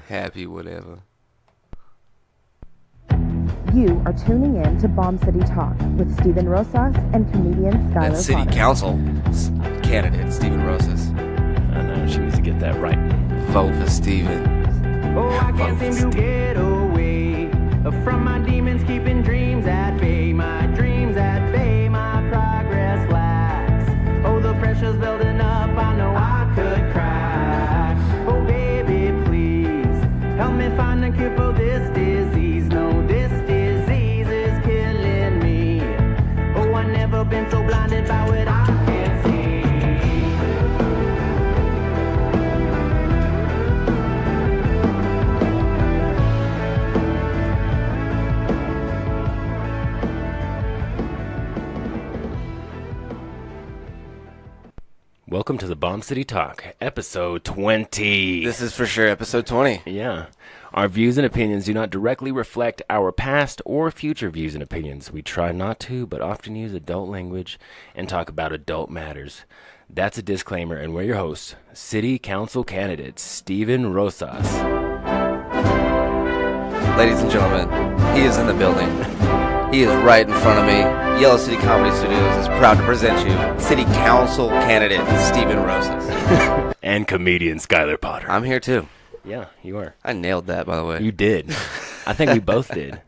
Happy whatever. You are tuning in to Bomb City Talk with Steven Rosas and comedian Skylar And city Potter. council candidate Steven Rosas. I know, she needs to get that right. Vote for Steven. Oh, I can't seem to get away from my demons, keeping dreams at bay. My dreams at bay, my progress lacks. Oh, the pressure's building up, I know I could crack. Oh, baby, please help me find the cure for this disease. No, this disease is killing me. Oh, I've never been so blinded by what I can't see. Welcome to the Bomb City Talk, episode 20. This is for sure episode 20. Yeah. Our views and opinions do not directly reflect our past or future views and opinions. We try not to, but often use adult language and talk about adult matters. That's a disclaimer, and we're your hosts, City Council candidate Steven Rosas. Ladies and gentlemen, he is in the building. He is right in front of me. Yellow City Comedy Studios is proud to present you City Council candidate Steven Rosas. And comedian Skylar Potter. I'm here too. Yeah, you are. I nailed that, by the way. You did. I think we both did.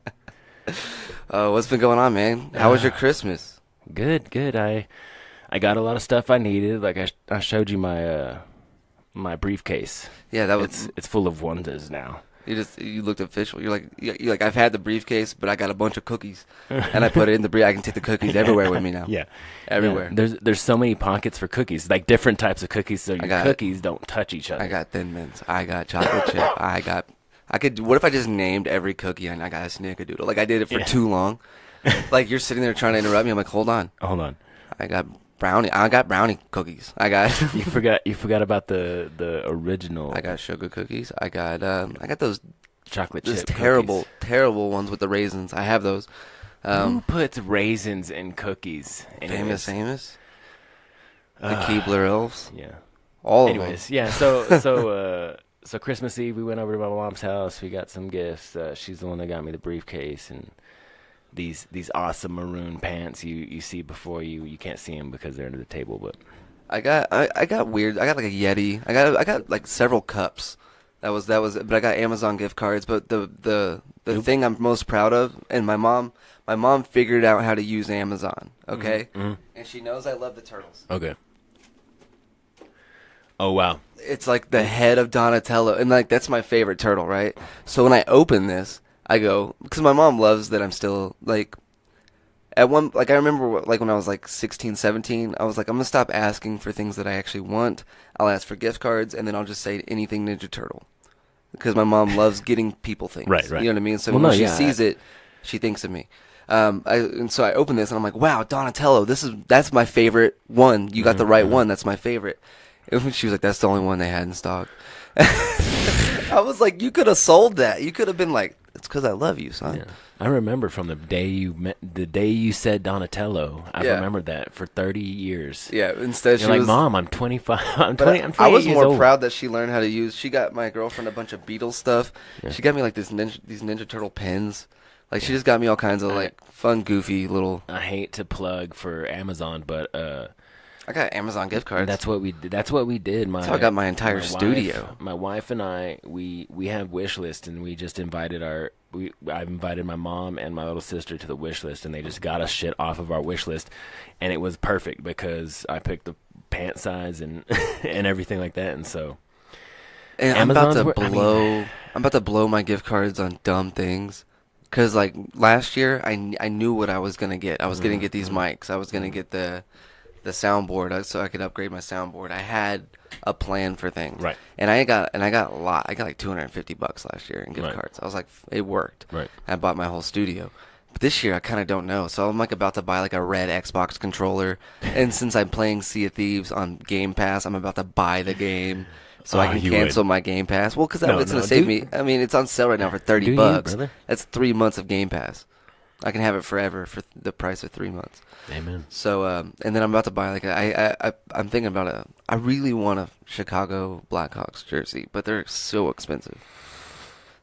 What's been going on, man? How was your Christmas? Good. I got a lot of stuff I needed. Like I showed you my my briefcase. Yeah, that was. It's full of wonders now. You looked official. You're like I've had the briefcase, but I got a bunch of cookies, and I put it in the brief. I can take the cookies everywhere with me now. Yeah, everywhere. Yeah. There's so many pockets for cookies, like different types of cookies, so your cookies don't touch each other. I got Thin Mints. I got chocolate chip. What if I just named every cookie and I got a snickerdoodle? Like I did it for too long. Like you're sitting there trying to interrupt me. I'm like, hold on. I got brownie. I got brownie cookies. I got. You forgot about the original. I got sugar cookies. I got those chocolate chip. Those terrible ones with the raisins. I have those. Who puts raisins in cookies? Famous Amos. The Keebler Elves. Yeah. All of them. Anyways, yeah. So Christmas Eve we went over to my mom's house. We got some gifts. She's the one that got me the briefcase and these awesome maroon pants you see before you can't see them because they're under the table. But I got weird. I got like a Yeti. I got like several cups. That was. But I got Amazon gift cards. But the thing I'm most proud of, and my mom figured out how to use Amazon. Okay, and she knows I love the turtles. Okay. Oh wow. It's like the head of Donatello, and like that's my favorite turtle, right? So when I open this, I go, because my mom loves that I'm still like, I remember like when I was like 16, 17, I was like, I'm going to stop asking for things that I actually want. I'll ask for gift cards, and then I'll just say anything Ninja Turtle. Because my mom loves getting people things. Right. You know what I mean? So when she sees it, she thinks of me. And so I open this, and I'm like, wow, Donatello, that's my favorite one. You got the right one. That's my favorite. And she was like, that's the only one they had in stock. I was like, you could have sold that. You could have been like, it's because I love you, son. Yeah. I remember from the day you said Donatello. I remembered that for 30 years. Yeah. Instead, you're like, Mom, I'm 25. I'm 28 I was more old. proud that she learned how to use. She got my girlfriend a bunch of Beatles stuff. Yeah. She got me like these Ninja Turtle pens. Like she just got me all kinds of like fun, goofy little. I hate to plug for Amazon, but I got Amazon gift cards. That's what we did. That's how I got my entire studio. My wife and I, we have wish list, and we just invited I've invited my mom and my little sister to the wish list, and they just got us shit off of our wish list, and it was perfect because I picked the pant size and and everything like that, and so. And I'm about to blow my gift cards on dumb things. Because, like, last year, I knew what I was going to get. I was going to get these mics. I was going to get the soundboard so I could upgrade my soundboard. I had a plan for things. Right. And I got a lot. I got like $250 last year in gift cards. I was like, it worked. Right. I bought my whole studio. But this year, I kind of don't know. So I'm like about to buy like a red Xbox controller. And since I'm playing Sea of Thieves on Game Pass, I'm about to buy the game. So I can cancel my Game Pass. Well, because it's going to save me. I mean, it's on sale right now for $30. That's 3 months of Game Pass. I can have it forever for the price of 3 months. Amen. So, and then I'm about to buy like I'm thinking about I really want a Chicago Blackhawks jersey, but they're so expensive.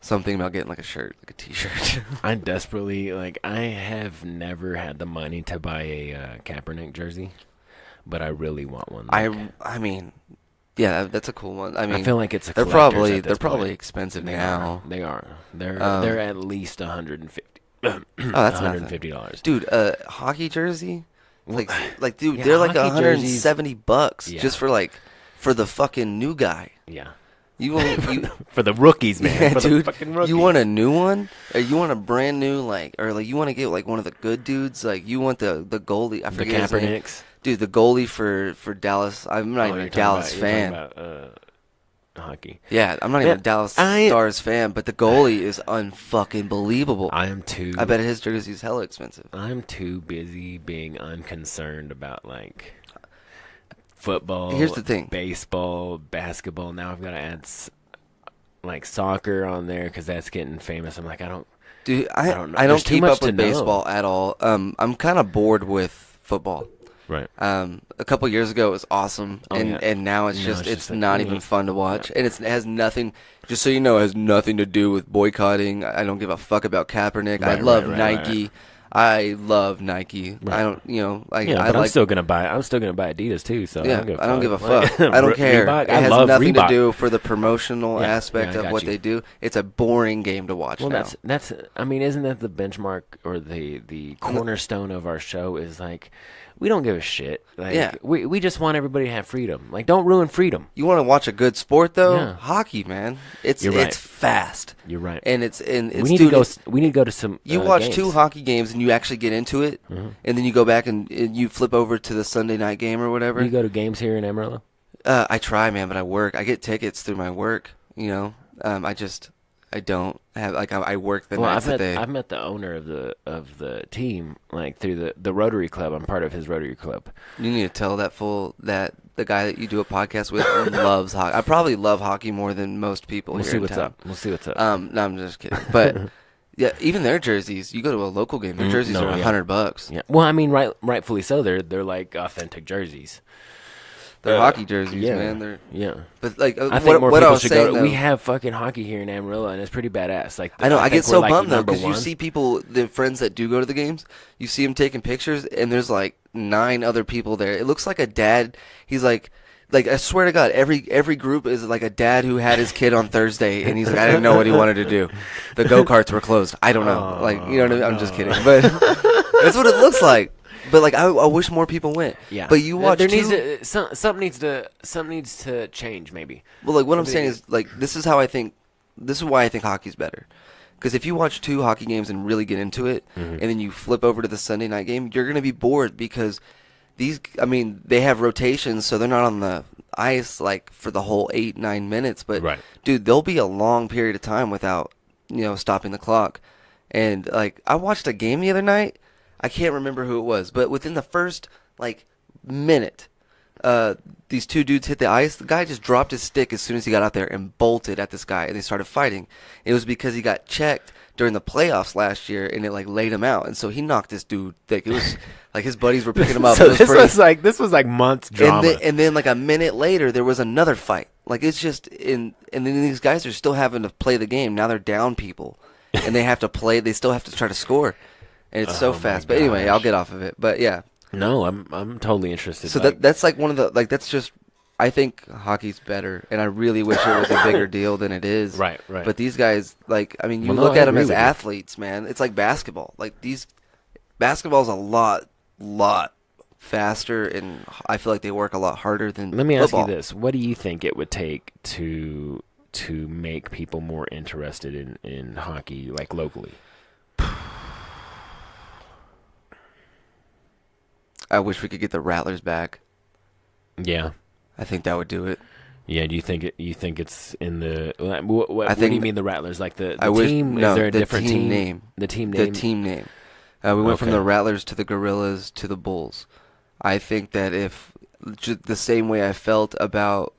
something about getting like a shirt, like a T-shirt. I desperately I have never had the money to buy a Kaepernick jersey, but I really want one. I mean, yeah, that's a cool one. I mean, I feel like it's a they're collector's probably at this point. expensive They now. They are. They're at least $150. Oh, that's nothing. $150. Dude, hockey jersey, like dude, Yeah, they're like hockey jerseys- $170 Yeah. just for the fucking new guy. Yeah. You want For the rookies, man. yeah, For dude. the fucking rookies. You want a new one, or you want a brand new or you want to get like one of the good dudes, like you want the goalie. I the forget his name. Kaepernicks? Dude, the goalie for Dallas. I'm not even a Dallas fan. You're talking about, hockey. Yeah, I'm not even a Dallas Stars fan, but the goalie is unfucking believable. I am too. I bet his jersey's hella expensive. I'm too busy being unconcerned about football. Here's the thing. Baseball, basketball. Now I've got to add soccer on there because that's getting famous. I'm like, I don't. Dude, I don't know. don't There's too keep much up to with know. baseball at all. I'm kind of bored with football. Right. A couple years ago it was awesome, Oh, and yeah. and now it's Now just it's it's just like, not even fun to watch, and it has nothing. Just so you know, it has nothing to do with boycotting. I don't give a fuck about Kaepernick. I Right, love right, Nike. right. I love Nike. Right. I don't, like Yeah, I but I'm like. still gonna buy. I'm still gonna buy Adidas too. So Yeah, I don't give a fuck. I don't care. Reebok, It I has love nothing Reebok. to do for the promotional Yeah, aspect yeah, I of got what you. they do. It's a boring game to watch Well, now. that's. I mean, isn't that the benchmark or the cornerstone of our show? Is we don't give a shit. Yeah. We just want everybody to have freedom. Don't ruin freedom. You want to watch a good sport though? Yeah. Hockey, man. It's You're right. it's fast. You're right. And it's we need dude, to go. We need to go to some. You watch games. 2 hockey games and you actually get into it, Mm-hmm. and then you go back and you flip over to the Sunday night game or whatever. You go to games here in Amarillo. I try, man, but I work. I get tickets through my work. I don't have I work the nights that they. I've met the owner of the team through the Rotary Club. I'm part of his Rotary Club. You need to tell that the guy that you do a podcast with loves hockey. I probably love hockey more than most people We'll here see in what's town. up. We'll see what's up. No, I'm just kidding. But yeah, even their jerseys. You go to a local game, their jerseys no, are yeah. $100. Yeah. Well, I mean, rightfully so. They're like authentic jerseys. They're hockey jerseys, Yeah. man. They're Yeah. but like I think more what I people was should saying. go. Though, We have fucking hockey here in Amarillo, and it's pretty badass. I know. I get think so we're, bummed though number because you one. see people, the friends that do go to the games, you see them taking pictures, and there's like 9 other people there. It looks like a dad. He's like I swear to God, every group is like a dad who had his kid on Thursday, and he's like, I didn't know what he wanted to do. The go-karts were closed. I don't know. You know what I mean? I'm just kidding, but that's what it looks like. But I wish more people went. Yeah. But you watch There two. needs to, something needs to change maybe. Well, what I'm saying is, this is why I think hockey's better. Because if you watch 2 hockey games and really get into it, and then you flip over to the Sunday night game, you're going to be bored because they have rotations, so they're not on the ice for the whole 8-9 minutes. But Right. dude, there'll be a long period of time without stopping the clock. And I watched a game the other night. I can't remember who it was, but within the first minute, these 2 dudes hit the ice. The guy just dropped his stick as soon as he got out there and bolted at this guy, and they started fighting. It was because he got checked during the playoffs last year, and it laid him out, and so he knocked this dude. It was his buddies were picking him up. So It was pretty- this was months drama. and then a minute later there was another fight. It's just and then these guys are still having to play the game. Now they're down people, and they have to play. They still have to try to score, and it's so Oh, my fast. But anyway, gosh. I'll get off of it. But yeah. No, I'm totally interested. So that's one of the that's just I think hockey's better, and I really wish it was a bigger deal than it is. Right. But these guys, you Well, no, look I at them agree as with you. athletes, man. It's like basketball. Basketball's a lot faster, and I feel like they work a lot harder than Let me football. ask you this: what do you think it would take to make people more interested in hockey, locally? I wish we could get the Rattlers back. Yeah. I think that would do it. Yeah, do you think it's in the? What do think- you mean the Rattlers? The I wish team? no, Is there a the different team team name. The team The name. team name. We went from Okay. the Rattlers to the Gorillas to the Bulls. I think that if the same way I felt about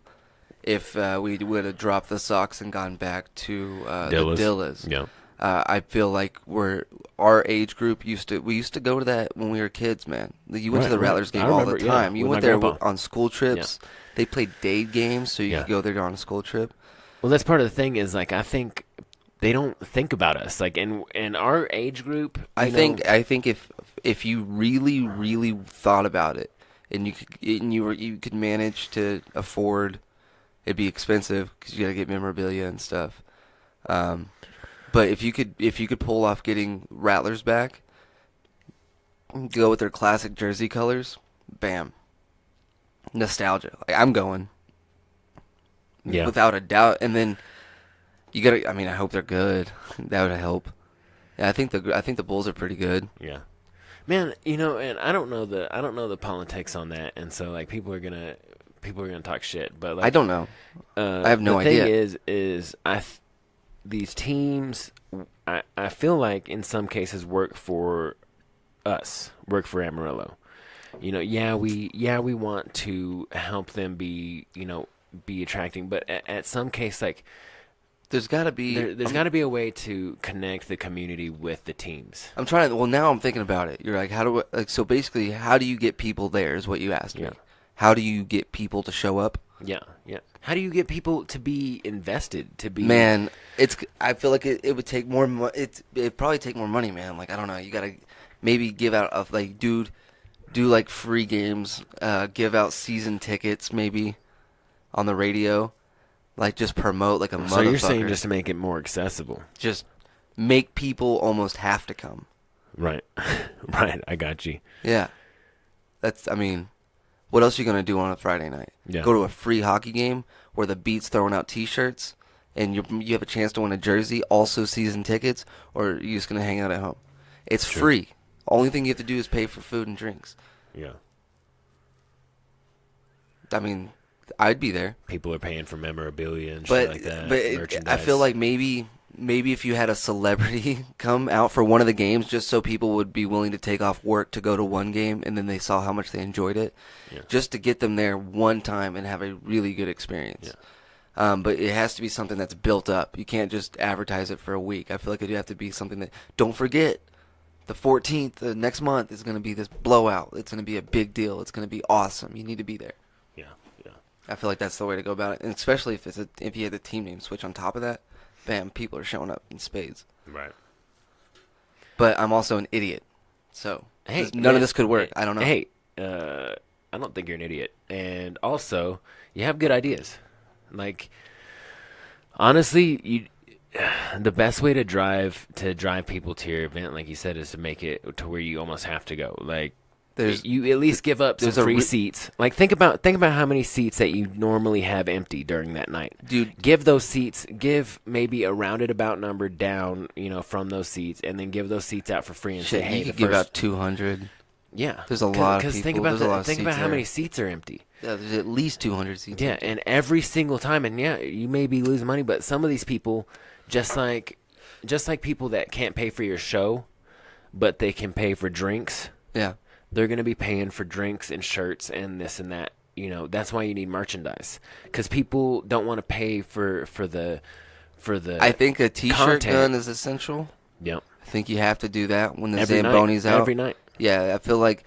if we would have dropped the Sox and gone back to the Dillas. Yeah. I feel like our age group used to go to that when we were kids, man. You went to Right, the right. Rattlers game I all the remember, yeah, time. You with went my there grandpa. on school trips. They played day games, so you Yeah. could go there on a school trip. Well, that's part of the thing is I think they don't think about us. Like in our age group, I think if you really thought about it, and you could manage to afford, it'd be expensive because you got to get memorabilia and stuff. But if you could pull off getting Rattlers back, go with their classic jersey colors, bam, nostalgia. Like, I'm going, without a doubt. And then you gotta. I mean, I hope they're good. That would help. Yeah, I think the Bulls are pretty good. Yeah, man. And I don't know the politics on that, and so like people are gonna talk shit. But like, I don't know. I have no idea. The thing is these teams, I feel like in some cases work for us, work for Amarillo. We want to help them be attracting, but at some case, like, there's got to be a way to connect the community with the teams. I'm trying. Well, now I'm thinking about it. You're like, so basically, how do you get people there? Is what you asked me. How do you get people to show up? Yeah. How do you get people to be invested? Man, I feel like it would take more. It'd probably take more money, man. Like, I don't know. You gotta maybe give out do like free games. Give out season tickets maybe on the radio. Like, just promote like a motherfucker. So you're saying just to make it more accessible? Just make people almost have to come. Right. Right. I got you. Yeah. I mean, what else are you going to do on a Friday night? Yeah. Go to a free hockey game where the Beat's throwing out T-shirts and you have a chance to win a jersey, also season tickets, or are you just going to hang out at home? It's free. Only thing you have to do is pay for food and drinks. Yeah. I mean, I'd be there. People are paying for memorabilia and shit like that. But I feel like maybe if you had a celebrity come out for one of the games, just so people would be willing to take off work to go to one game, and then they saw how much they enjoyed it, just to get them there one time and have a really good experience. Yeah. But it has to be something that's built up. You can't just advertise it for a week. I feel like it would have to be something that, don't forget, the 14th, the next month, is going to be this blowout. It's going to be a big deal. It's going to be awesome. You need to be there. Yeah. I feel like that's the way to go about it, and especially if you had the team name switch on top of that, bam, people are showing up in spades. Right. But I'm also an idiot, so none of this could work. I don't know. Hey, I don't think you're an idiot, and also you have good ideas. Like, honestly, the best way to drive people to your event, like you said, is to make it to where you almost have to go. Like, you at least give up some free seats. Like, think about how many seats that you normally have empty during that night. Dude, give those seats. Give maybe a rounded about number down, from those seats, and then give those seats out for free and say, "Hey, you could give out 200." Yeah, there's a lot of people. Think about how many seats are empty. Yeah, there's at least 200 seats. Yeah, and every single time, and you may be losing money, but some of these people, just like people that can't pay for your show, but they can pay for drinks. Yeah. They're going to be paying for drinks and shirts and this and that. That's why you need merchandise, because people don't want to pay for the. I think a T-shirt content. gun is essential. Yep. I think you have to do that when the Every Zamboni's night, out. every night. Yeah, I feel like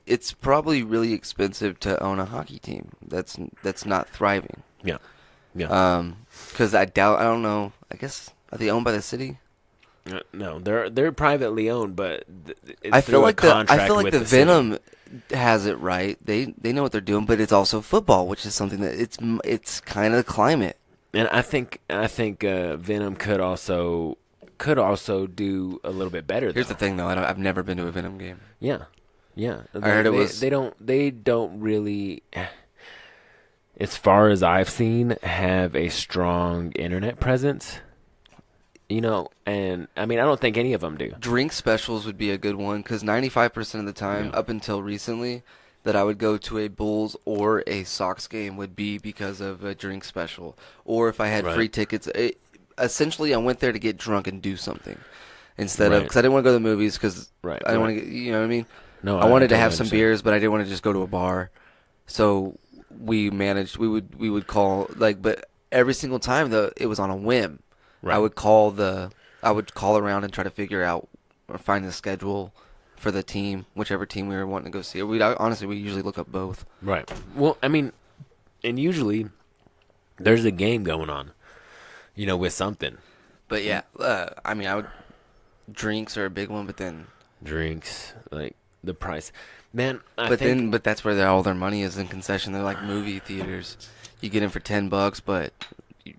it's probably really expensive to own a hockey team that's not thriving. Yeah. Because I don't know. I guess, are they owned by the city? No, they're privately owned, but I feel like the Venom city. has it right. They know what they're doing, but it's also football, which is something that it's kind of the climate. And I think Venom could also do a little bit better. Here's the thing, though. I've never been to a Venom game. Yeah. I heard it was. They don't really, as far as I've seen, have a strong internet presence. And I mean, I don't think any of them do. Drink specials would be a good one, because 95% of the time, up until recently, that I would go to a Bulls or a Sox game would be because of a drink special. Or if I had free tickets, essentially I went there to get drunk and do something. Instead of, because I didn't want to go to the movies, because I didn't want to get, you know what I mean? No, I wanted to have some beers, but I didn't want to just go to a bar. So we would call, but every single time, though, it was on a whim. Right. I would call around and try to figure out or find the schedule for the team, whichever team we were wanting to go see. We usually look up both. Right. Well, I mean, and usually there's a game going on, with something. But yeah, I mean, drinks are a big one, but then Drinks, like the price. Man, but that's where all their money is in concession. They're like movie theaters. You get in for $10, but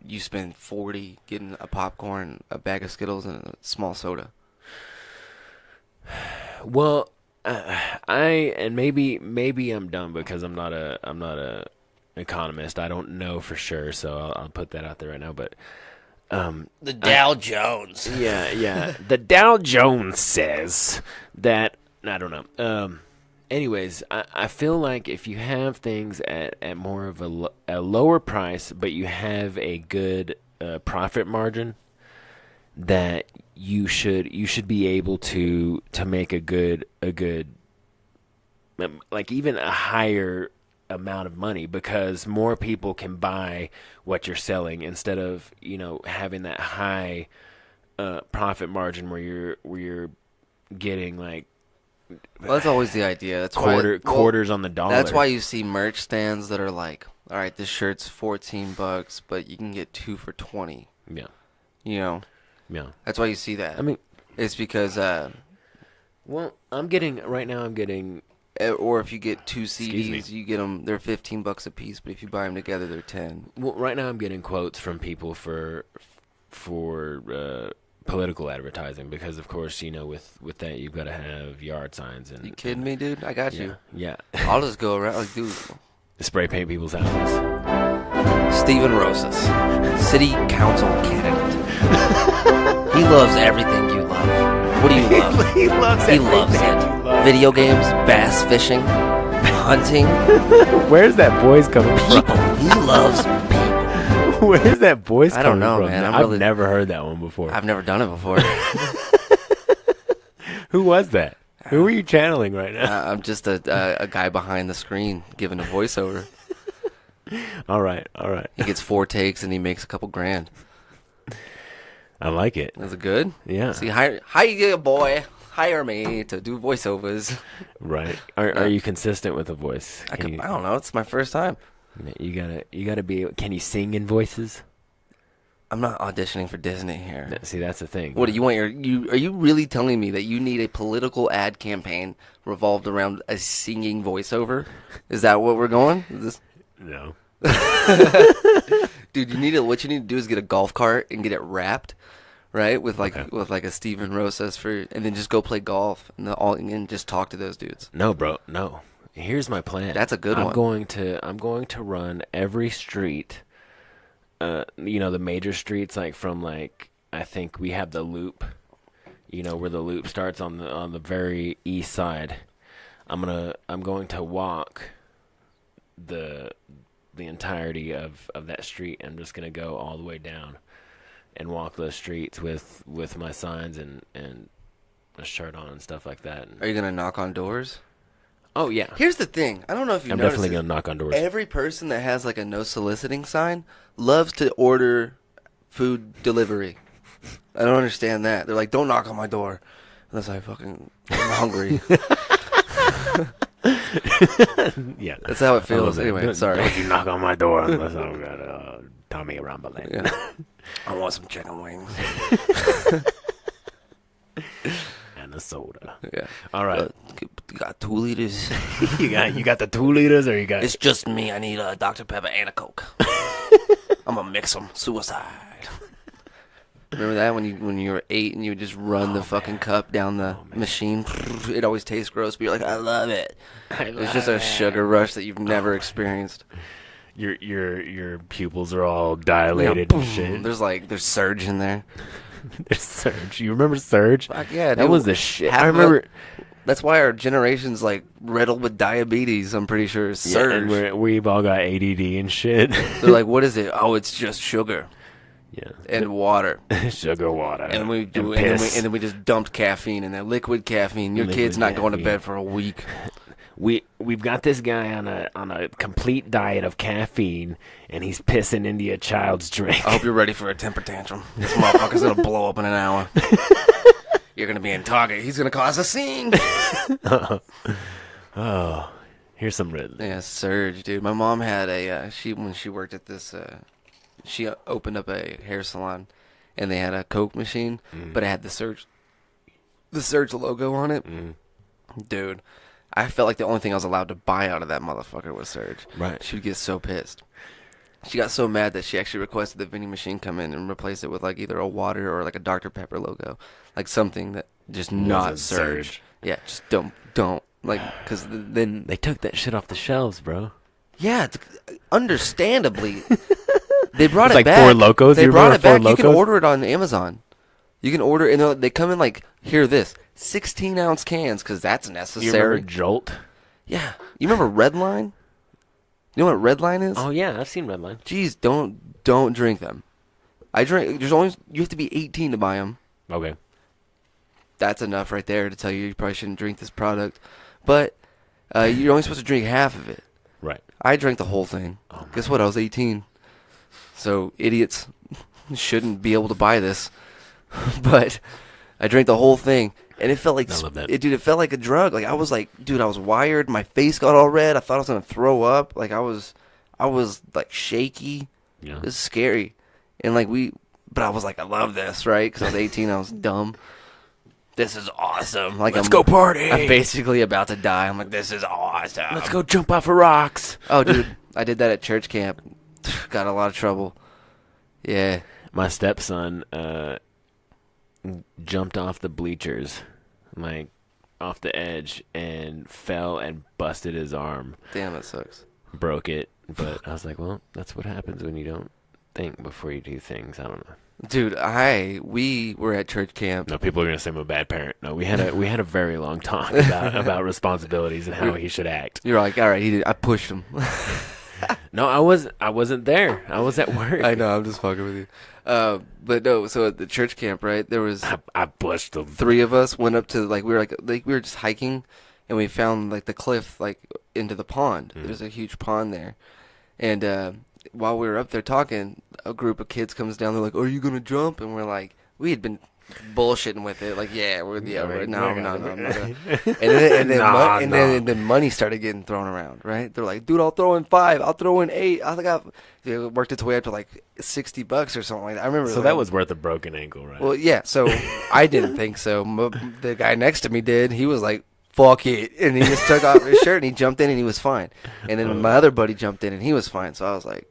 you spend 40 getting a popcorn, a bag of Skittles, and a small soda. Well, maybe I'm dumb because I'm not a economist. I don't know for sure, so I'll put that out there right now. But The Dow Jones. yeah, the Dow Jones says that I don't know. Anyways, I feel like if you have things at more of a lower price, but you have a good profit margin, that you should be able to make a good like even a higher amount of money, because more people can buy what you're selling instead of having that high profit margin where you're getting like Well, that's always the idea. That's quarters on the dollar. That's why you see merch stands that are like, all right, this shirt's $14, but you can get 2 for $20. Yeah. Yeah. That's why you see that. I mean, it's because well, I'm getting or if you get 2 Excuse me. CDs, you get them. They're $15 a piece, but if you buy them together, they're 10. well, right now I'm getting quotes from people for political advertising, because of course with that you've got to have yard signs and You kidding me, dude? I got you. yeah I'll just go around like, dude. spray paint people's houses. Steven Rosas, city council candidate. He loves everything you love. What do you love? He loves He loves it. Video games, bass fishing, hunting, Where's that voice coming people. He loves people. Where's that voice I coming don't know, from? man. I've never heard that one before. I've never done it before. Who was that? Who are you channeling right now? I'm just a guy behind the screen giving a voiceover. All right. He gets 4 takes and he makes a couple grand. I like it. Is it good? Yeah. See, hire boy. Hire me to do voiceovers. Right. Are you consistent with the voice? I don't know. It's my first time. You gotta be. Can you sing in voices? I'm not auditioning for Disney here. See, that's the thing. What do you want? Are you really telling me that you need a political ad campaign revolved around a singing voiceover? Is that what we're going? No. Dude, what you need to do is get a golf cart and get it wrapped, right? With like a Steven Rosas and then just go play golf and just talk to those dudes. No, bro. No. Here's my plan. That's a good I'm one. I'm going to run every street. The major streets, like from like I think we have the Loop. Where the Loop starts on the very east side. I'm going to walk the entirety of that street. I'm just gonna go all the way down and walk those streets with my signs and a shirt on and stuff like that. Are you gonna knock on doors? Oh yeah. Here's the thing. I don't know if you I'm noticed definitely this. gonna knock on doors. Every person that has like a no soliciting sign loves to order food delivery. I don't understand that. They're like, don't knock on my door unless I'm hungry. Yeah, That's how it feels. Don't- Anyway, don't- sorry. Don't you knock on my door unless I've got a tummy rumbling. Yeah. I want some chicken wings. And a soda. Yeah. All right. You got 2 liters? you got the 2 liters, or you got? It's just me. I need a Dr. Pepper and a Coke. I'm gonna mix them. Suicide. Remember that when you were 8 and you would just run the fucking cup down the machine? It always tastes gross, but you're like, I love it. It's just a sugar rush that you've never experienced. Your pupils are all dilated and shit. There's Surge in there. There's Surge. You remember Surge? Fuck yeah, that dude. was the shit. Half I of remember. That's why our generation's like riddled with diabetes. I'm pretty sure. Yeah, Surge. and we've all got ADD and shit. They're like, what is it? Oh, it's just sugar Yeah. and water. Sugar water. And we do, and and piss. then we just dumped caffeine in there, liquid caffeine. Your Liquid kid's not going to caffeine. bed for a week. We've got this guy on a complete diet of caffeine, and he's pissing into a child's drink. I hope you're ready for a temper tantrum. This motherfucker's gonna blow up in an hour. You're gonna be in Target. He's gonna cause a scene. Oh, here's some red. Yeah, Surge, dude. My mom had when she worked at this, she opened up a hair salon, and they had a Coke machine, but it had the Surge logo on it. Dude, I felt like the only thing I was allowed to buy out of that motherfucker was Surge. Right. She would get so pissed. She got so mad that she actually requested the vending machine come in and replace it with like either a water or like a Dr. Pepper logo, like something that just not Wasn't Surge. Yeah, just don't like, because then They took that shit off the shelves, bro. yeah, understandably they brought It's it like back. Four Locos? They You brought remember it back. Four You can Locos? order it on Amazon. You can order, and they come in like, hear this, 16-ounce cans, because that's You necessary. remember Jolt? Yeah, you remember Redline? You know what Redline is? Oh yeah, I've seen Redline. Jeez, don't drink them. I drink. You have to be 18 to buy them. Okay. That's enough right there to tell you probably shouldn't drink this product. But you're only supposed to drink half of it. Right. I drank the whole thing. Guess what? I was 18. So idiots shouldn't be able to buy this. But I drank the whole thing, and it felt like I love that. Dude, it felt like a drug. Like I was like, dude, I was wired. My face got all red. I thought I was gonna throw up. Like I was like shaky. Yeah. It was scary, and but I was like, I love this, right? Because I was 18. I was dumb. This is awesome. Like Let's go party. I'm basically about to die. I'm like, this is awesome. Let's go jump off of rocks. Oh, dude, I did that at church camp. Got in a lot of trouble. Yeah. My stepson jumped off the bleachers, like off the edge, and fell and busted his arm. Damn, that sucks. Broke it. But I was like, well, that's what happens when you don't think before you do things. I don't know. Dude, we were at church camp. No, people are gonna say I'm a bad parent. No, we had a very long talk about responsibilities and how he should act. You're like, all right, I pushed him. No, I wasn't there. I was at work. I know, I'm just fucking with you. But no, so at the church camp, right, there was I pushed him. 3 of us went up to we were just hiking, and we found like the cliff like into the pond. There's a huge pond there, and while we were up there talking, a group of kids comes down. They're like, "Are you gonna jump?" And we're like, we had been bullshitting with it, like, no, I'm not. And then money started getting thrown around, right? They're like, dude, I'll throw in 5, I'll throw in 8. I think it worked its way up to like $60 or something like that. I remember. So that was worth a broken ankle, right? Well, yeah. So I didn't think so. The guy next to me did. He was like, fuck it, and he just took off his shirt and he jumped in and he was fine. And then my other buddy jumped in and he was fine. So I was like,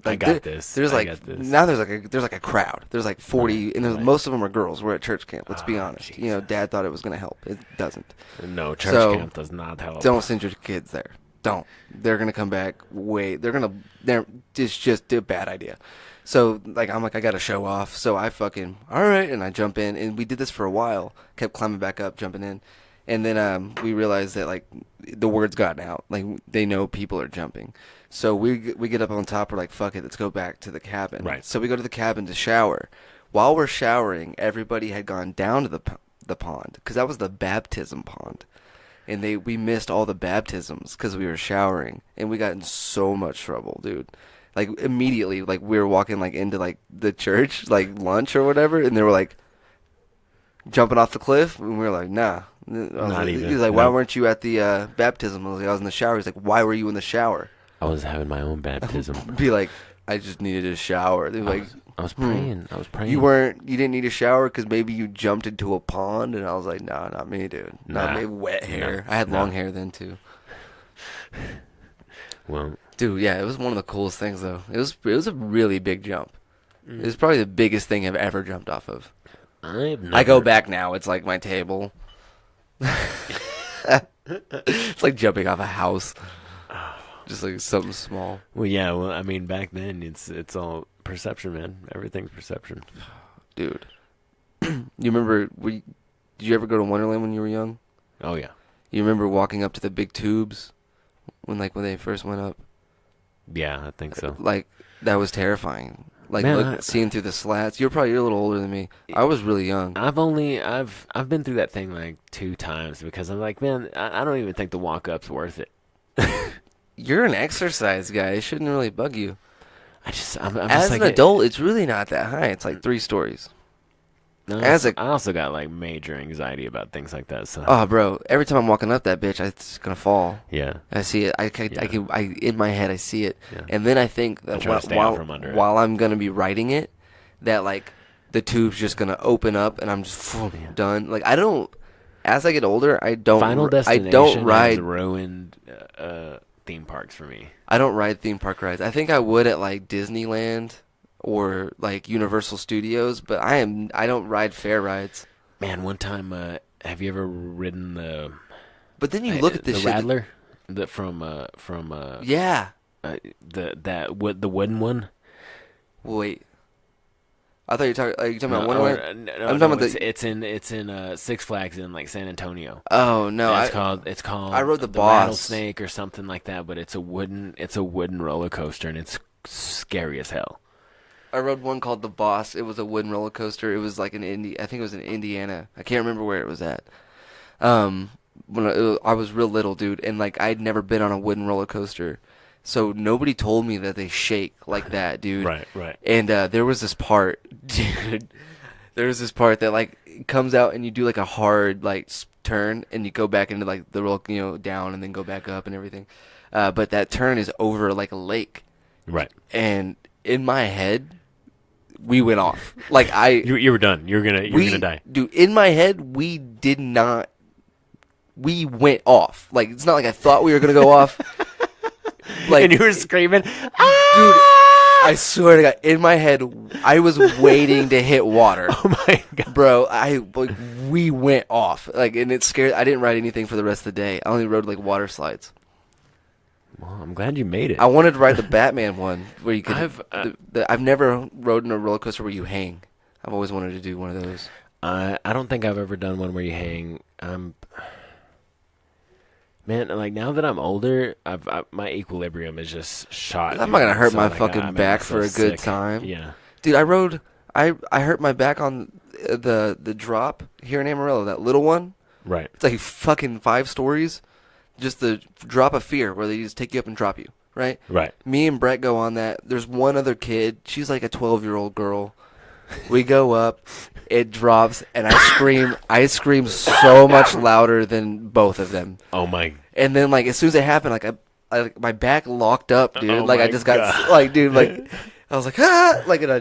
I got this. There's I like got this. now there's like a crowd. There's like 40, and most of them are girls. We're at church camp. Let's be honest. Jesus. You know, Dad thought it was gonna help. It doesn't. No, church So, camp does not help. Don't send your kids there. Don't. They're gonna come back. It's just a bad idea. So I'm like, I gotta show off. So I fucking all right, and I jump in, and we did this for a while. Kept climbing back up, jumping in, and then we realized that like the word's gotten out. Like they know people are jumping. So we get up on top. We're like, fuck it, let's go back to the cabin. Right. So we go to the cabin to shower. While we're showering, everybody had gone down to the pond because that was the baptism pond, and we missed all the baptisms because we were showering, and we got in so much trouble, dude. Like immediately, like we were walking like into like the church, like lunch or whatever, and they were like jumping off the cliff, and we were like, nah. Not even. He was like, why weren't you at the baptism? I was like, I was in the shower. He's like, why were you in the shower? I was having my own baptism. Be like, I just needed a shower. They're like, I was praying. I was praying. you didn't need a shower because maybe you jumped into a pond, and I was like, nah, not me, dude. Not Nah. me. Wet hair. Nah. I had Nah. long hair then too. Well, Dude, yeah, it was one of the coolest things though. It was a really big jump. It was probably the biggest thing I've ever jumped off of. I go back now. It's like my table. It's like jumping off a house. Just like something small. Well, yeah. Well, I mean, back then it's all perception, man. Everything's perception. Dude. You remember, did you ever go to Wonderland when you were young? Oh yeah. You remember walking up to the big tubes when they first went up? Yeah, I think so. Like, that was terrifying. Like, Man, seeing through the slats. You're a little older than me. I was really young. I've been through that thing like 2 times because I'm like, man, I don't even think the walk up's worth it. You're an exercise guy. It shouldn't really bug you. I'm As just like an adult, it's really not that high. It's like 3 stories. I also got like major anxiety about things like that. So Oh, bro. Every time I'm walking up that bitch, it's going to fall. yeah, I see it. In my head, I see it. Yeah. And then I think I that try to stay out from under it. while I'm going to be writing it, that like the tube's just gonna open up and I'm just done. Like I don't. As I get older, I don't. Final Destination I don't ride. has ruined theme parks for me. I don't ride theme park rides. I think I would at like Disneyland or like Universal Studios, but I don't ride fair rides. Man, one time, have you ever ridden the? But then you look at this the shit. Rattler, from Yeah. the wooden one. Wait. I thought you were talking about No, Wonderland. no, I'm no, talking about it's in Six Flags in like San Antonio. Oh no! It's called. I rode the Boss. Rattlesnake or something like that, but it's a wooden roller coaster and it's scary as hell. I rode one called the Boss. It was a wooden roller coaster. It was like I think it was in Indiana. I can't remember where it was at. When I was real little, dude, and like I'd never been on a wooden roller coaster, so nobody told me that they shake like that, dude. Right. And there was this part, dude. There was this part that like it comes out and you do like a hard like turn and you go back into like the roll, down and then go back up and everything. But that turn is over like a lake. Right. And in my head, we went off. Like You were done. You were gonna die. Dude, in my head, we did not. We went off. Like it's not like I thought we were gonna go off. Like And you were screaming, dude. I swear to God, in my head, I was waiting to hit water. "Oh my god!" Bro, we went off. Like, and it scared. I didn't ride anything for the rest of the day. I only rode like water slides. Well, I'm glad you made it. I wanted to ride the Batman one where you could. I've I've never rode in a roller coaster where you hang. I've always wanted to do one of those. I don't think I've ever done one where you hang. Man, like now that I'm older, my equilibrium is just shot. I'm not gonna hurt So, my like, fucking I make back for a myself good sick. time. Yeah. Dude, I hurt my back on the drop here in Amarillo, that little one. Right. It's like fucking 5 stories. Just the drop of fear where they just take you up and drop you, right? Right. Me and Brett go on that. There's one other kid. She's like a 12-year-old girl. We go up, it drops, and I scream so much louder than both of them. Oh my. And then like as soon as it happened, like my back locked up, dude. Oh like I my just got God. like, dude, like I was like, ah, like, and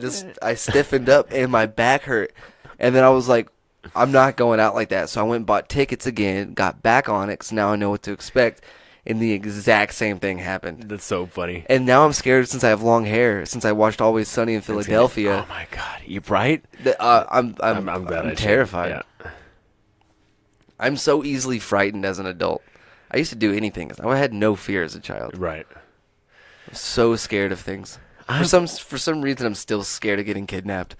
I stiffened up and my back hurt. And then I was like, I'm not going out like that. So I went and bought tickets again, got back on it, because now I know what to expect. And the exact same thing happened. That's so funny. And now I'm scared since I have long hair, since I watched Always Sunny in Philadelphia. Oh my god, you're right. I'm glad I terrified. Yeah. I'm so easily frightened as an adult. I used to do anything. I had no fear as a child. Right. I'm so scared of things. For some reason, I'm still scared of getting kidnapped.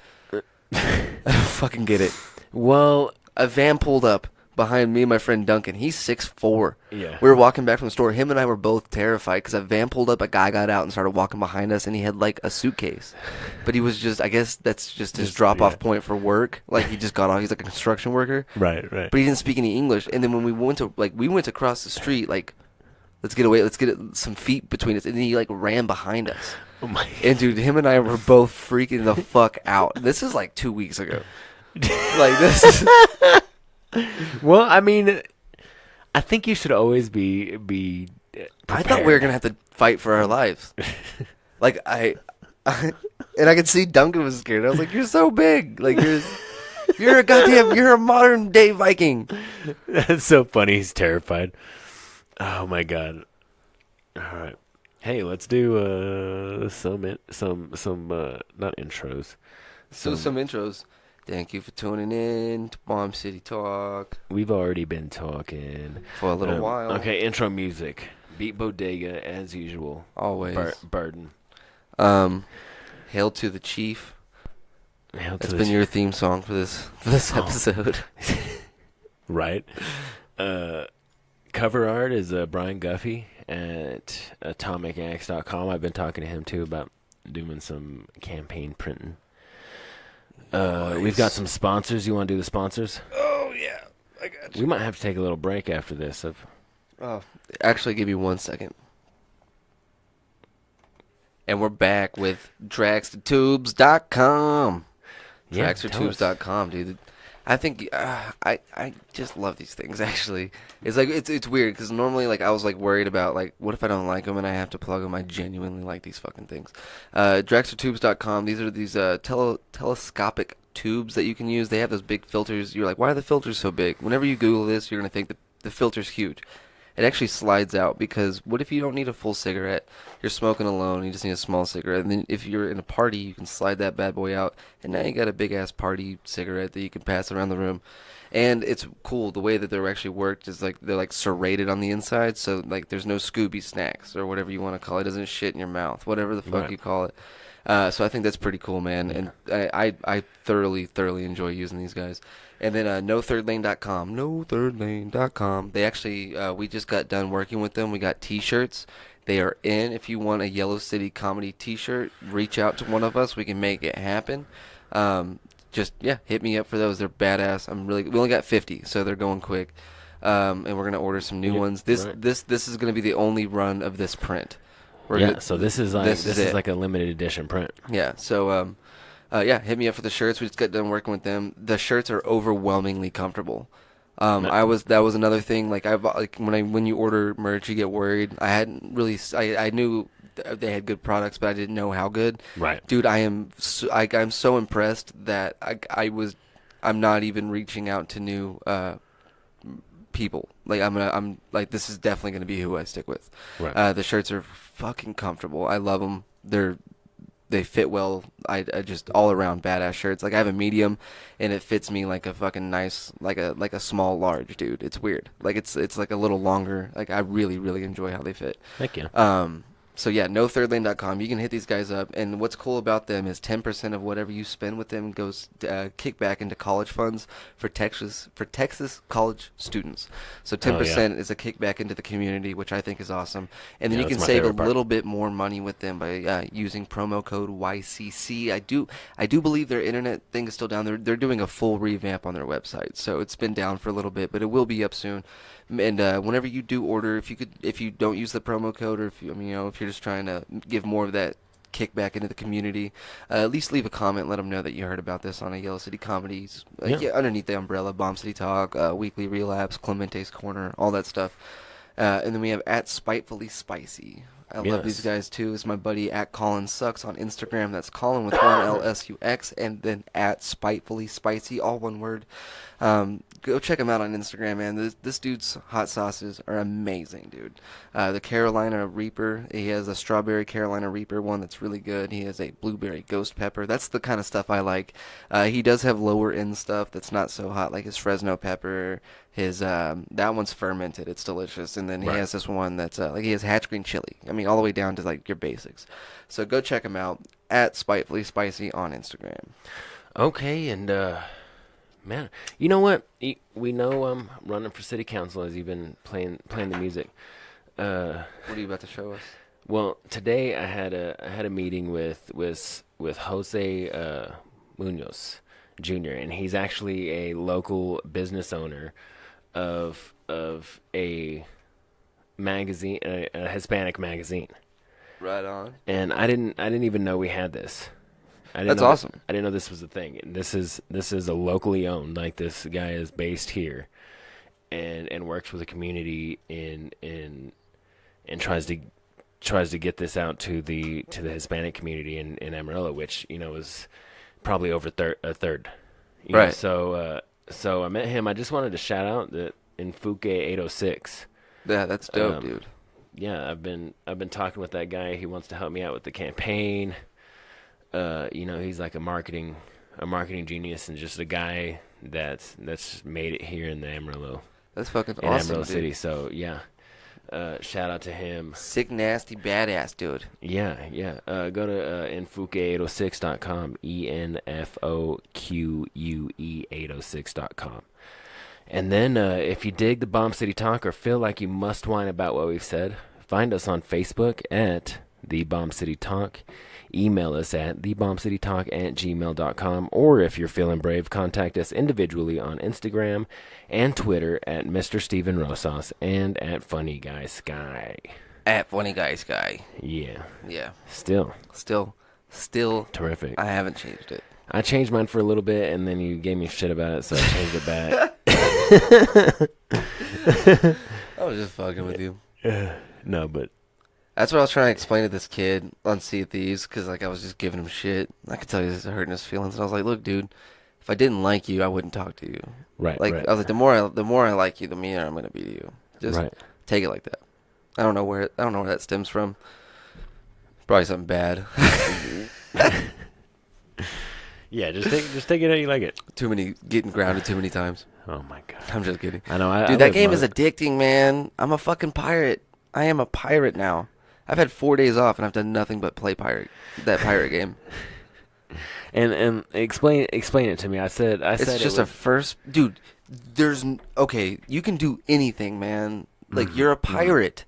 I don't fucking get it. Well, A van pulled up behind me and my friend Duncan. He's 6'4". Yeah. We were walking back from the store. Him and I were both terrified because a van pulled up. A guy got out and started walking behind us, and he had like a suitcase. But he was just, I guess that's just his drop-off point for work. Like he just got off. He's like a construction worker. right. But he didn't speak any English. And then when we went across the street, like, let's get away. Let's get some feet between us. And then he like ran behind us. Oh my. And dude, him and I were both freaking the fuck out. This is like 2 weeks ago. Like this is. Well, I mean, I think you should always be prepared. I thought we were gonna have to fight for our lives. Like and I could see Duncan was scared. I was like, "You're so big. Like you're a modern day Viking." That's so funny. He's terrified. Oh my god. All right. Hey, let's do some not intros. So some intros. Thank you for tuning in to Bomb City Talk We've already been talking for a little while. Okay, intro music. Beat Bodega as usual. Always. Burden. Hail to the Chief. Hail to That's the been your theme song for this episode. Right. Cover art is Brian Guffey at atomicaxe.com. I've been talking to him too about doing some campaign printing. We've got some sponsors. You want to do the sponsors? Oh yeah, I got We might have to take a little break after this. Actually, give me 1 second. And we're back with Dragstertubes.com. Yeah, Dragstertubes.com, dude. I think I just love these things. Actually, it's like it's weird because normally like I was like worried about like what if I don't like them and I have to plug them. I genuinely like these fucking things. Drexlertubes.com. These are these telescopic tubes that you can use. They have those big filters. You're like, why are the filters so big? Whenever you Google this, you're gonna think that the filter's huge. It actually slides out because what if you don't need a full cigarette? You're smoking alone, you just need a small cigarette. And then if you're in a party, you can slide that bad boy out, and now you got a big-ass party cigarette that you can pass around the room. And it's cool, the way that they're actually worked is like they're like serrated on the inside, so like there's no Scooby snacks or whatever you want to call it. It doesn't shit in your mouth, whatever the fuck Right. you call it. So I think that's pretty cool, man. And I thoroughly enjoy using these guys. And then NoThirdLane.com. NoThirdLane.com. They actually, we just got done working with them. We got T-shirts. They are in. If you want a Yellow City Comedy T-shirt, reach out to one of us. We can make it happen. Hit me up for those. They're badass. We only got 50, so they're going quick. And we're gonna order some new ones. This is gonna be the only run of this print. So this is like a limited edition print. Yeah. So hit me up for the shirts. We just got done working with them. The shirts are overwhelmingly comfortable. That was another thing. Like when you order merch, you get worried. I knew they had good products, but I didn't know how good. Right. Dude, I'm so impressed that I'm not even reaching out to new people. Like I'm like this is definitely gonna be who I stick with. Right. The shirts are fucking comfortable. I love them. They fit well. I just all around badass shirts. Like I have a medium, and it fits me like a fucking nice like a small large, dude. It's weird. Like it's like a little longer. Like I really enjoy how they fit. Thank you. So yeah, NoThirdLane.com. You can hit these guys up, and what's cool about them is 10% of whatever you spend with them goes kick back into college funds for Texas college students. So 10% is a kickback into the community, which I think is awesome. And then you that's can my save a favorite part. little bit more money with them by using promo code YCC. I do believe their internet thing is still down. They're doing a full revamp on their website, so it's been down for a little bit, but it will be up soon. And whenever you do order, if you don't use the promo code, or if you're just trying to give more of that kickback into the community, at least leave a comment. Let them know that you heard about this on a Yellow City Comedies underneath the umbrella, Bomb City Talk, Weekly Relapse, Clemente's Corner, all that stuff. And then we have at Spitefully Spicy. I love these guys too. It's my buddy at Colin Sucks on Instagram. That's Colin with one LSUX, and then at Spitefully Spicy, all one word. Go check him out on Instagram, man. This dude's hot sauces are amazing, dude. The Carolina Reaper, he has a strawberry Carolina Reaper one that's really good. He has a blueberry ghost pepper. That's the kind of stuff I like. He does have lower end stuff that's not so hot, like his Fresno pepper. His that one's fermented. It's delicious. And then he has this one that's like he has hatch green chili. I mean, all the way down to like your basics. So go check him out at Spitefully Spicy on Instagram. Okay, and man, you know what? We know running for city council as you've been playing the music. What are you about to show us? Well, today I had a meeting with Jose Munoz Jr. and he's actually a local business owner of a magazine, a Hispanic magazine. Right on. And I didn't even know we had this. That's awesome. I didn't know this was a thing. And this is a locally owned. Like this guy is based here, and works with a community and tries to get this out to the Hispanic community in Amarillo, which is probably over a third. You know, Right. So I met him. I just wanted to shout out that Enfoque 806. Yeah, that's dope, dude. Yeah, I've been talking with that guy. He wants to help me out with the campaign. He's like a marketing genius and just a guy that's made it here in the Amarillo. That's fucking in awesome, Amarillo dude. City. So yeah, shout out to him. Sick, nasty, badass, dude. Yeah. Go to Enfoque806.com, ENFOQUE806.com. And then if you dig the Bomb City Talk or feel like you must whine about what we've said, find us on Facebook at The Bomb City Talk. Email us at thebombcitytalk@gmail.com, or if you're feeling brave, contact us individually on Instagram and Twitter at Mr. Steven Rosas and at Funny Guy Sky. At Funny Guy Sky. Yeah. Yeah. Still Still terrific. I haven't changed it. I changed mine for a little bit, and then you gave me shit about it, so I changed it back. I was just fucking with you. No, but That's what I was trying to explain to this kid on Sea of Thieves, because like I was just giving him shit. I could tell he was hurting his feelings, and I was like, "Look, dude, if I didn't like you, I wouldn't talk to you. right, Like right. I was like, the more I like you, the meaner I'm gonna be to you. Just Right. take it like that. I don't know where that stems from. Probably something bad. Yeah, just take it how you like it. Getting grounded too many times. Oh my god. I'm just kidding. I know. Dude, that game is addicting, man. I'm a fucking pirate. I am a pirate now. I've had 4 days off, and I've done nothing but play that pirate game. And explain it to me. I said It's just a first, dude. Okay. You can do anything, man. Like you're a pirate.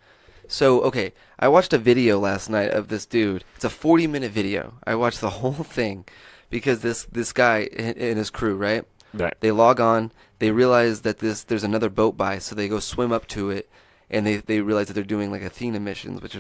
So okay, I watched a video last night of this dude. It's a 40-minute video. I watched the whole thing because this guy and his crew, right? Right. They log on. They realize that there's another boat by, so they go swim up to it, and they realize that they're doing like Athena missions, which are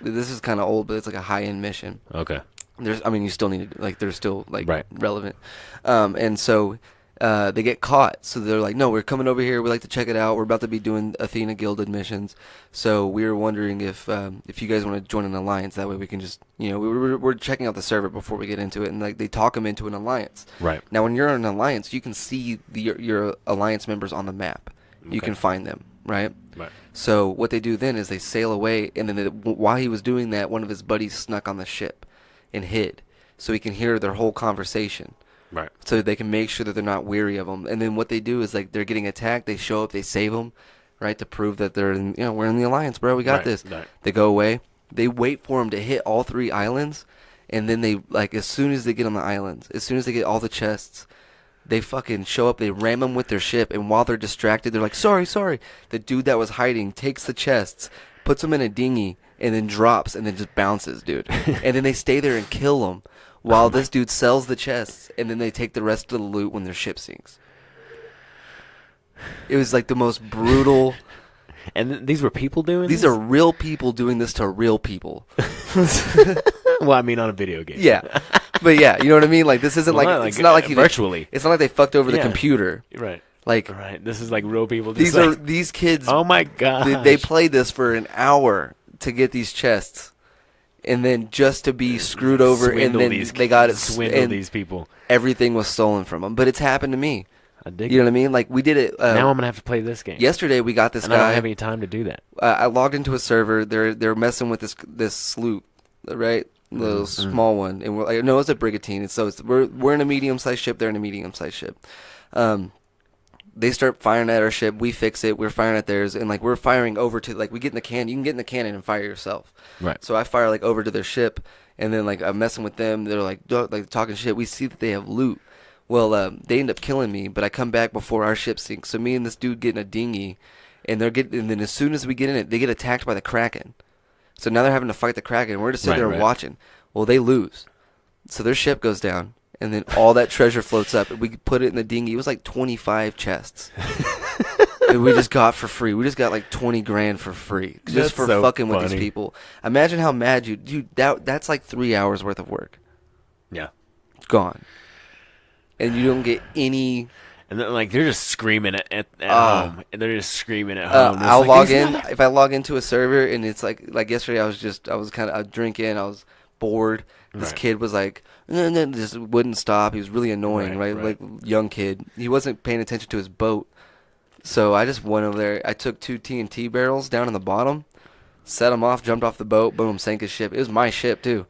this is kind of old, but it's like a high-end mission. Okay. You still need to, like, they're still like Right. relevant, and so they get caught. So they're like, no, we're coming over here. We like to check it out. We're about to be doing Athena Gilded missions. So we were wondering if you guys want to join an alliance. That way we can just, we're checking out the server before we get into it, and like they talk them into an alliance. Right. Now, when you're in an alliance, you can see your alliance members on the map. You Okay. can find them, right? Right. So what they do then is they sail away, and then while he was doing that, one of his buddies snuck on the ship and hid, so he can hear their whole conversation. Right. So they can make sure that they're not weary of them. And then what they do is, like, they're getting attacked. They show up. They save them, right, to prove that we're in the alliance, bro. We got Right, this. right. They go away. They wait for them to hit all 3 islands, and then they, like, as soon as they get on the islands, as soon as they get all the chests, they fucking show up. They ram them with their ship, and while they're distracted, they're like, sorry. The dude that was hiding takes the chests, puts them in a dinghy, and then drops, and then just bounces, dude. And then they stay there and kill them while this dude sells the chests, and then they take the rest of the loot when their ship sinks. It was like the most brutal. And these were people doing These this? are real people doing this to real people. Well, I mean, on a video game. Yeah. But yeah, you know what I mean? Like, this isn't Well, it's not like virtually. It's not like they fucked over the Yeah. computer. Right. Like, Right. This is like real people. Just these kids. Oh my god. They played this for an hour to get these chests, and then just to be screwed over, and then they got it. Swindle and these people. everything was stolen from them. But it's happened to me. I dig. You know what I mean? Like, we did it. Now I'm gonna have to play this game. Yesterday we got this and I guy. don't have any time to do that. I logged into a server. They're messing with this sloop, right? The small one, and we're like, no, it's a brigantine. We're in a medium-sized ship. They're in a medium-sized ship. They start firing at our ship. We fix it. We're firing at theirs, and like we're firing over to, like, we get in the can. You can get in the cannon and fire yourself. Right. So I fire like over to their ship, and then like I'm messing with them. They're like talking shit. We see that they have loot. Well, they end up killing me, but I come back before our ship sinks. So me and this dude get in a dinghy, and then as soon as we get in it, they get attacked by the Kraken. So now they're having to fight the Kraken. We're just sitting there watching. Well, they lose. So their ship goes down, and then all that treasure floats up. And we put it in the dinghy. It was like 25 chests. And we just got for free. We just got like 20 grand for free. Just That's for so fucking with funny. these people. Imagine how mad dude, that's like 3 hours worth of work. Yeah. Gone. And you don't get any. And then, like, they're just screaming at home. And they're just screaming at home. It's I'll like, log these in. If I log into a server and it's like yesterday, I was kind of drinking. I was bored. This Right. kid was like, just wouldn't stop. He was really annoying, right? Like, young kid. He wasn't paying attention to his boat. So I just went over there. I took 2 TNT barrels down in the bottom, set him off, jumped off the boat, boom, sank his ship. It was my ship too.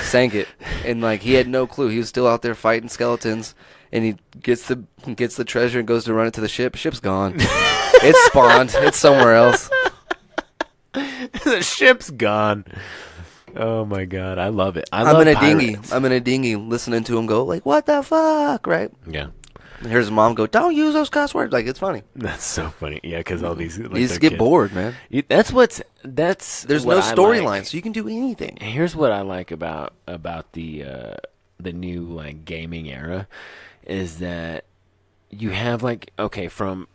Sank it, and like he had no clue. He was still out there fighting skeletons, and he gets the treasure and goes to run it to the ship. Ship's gone. It's spawned. It's somewhere else. The ship's gone. Oh my god, I love it. I'm in a dinghy. I'm in a dinghy, listening to him go like, "What the fuck?" Right? Yeah. And here's his mom go, "Don't use those cuss words." Like, it's funny. That's so funny. Yeah, because all these like, You just their get kids. bored, man. That's There's what no I storyline, like. so you can do anything. Here's what I like about the new like gaming era is that you have like, okay, from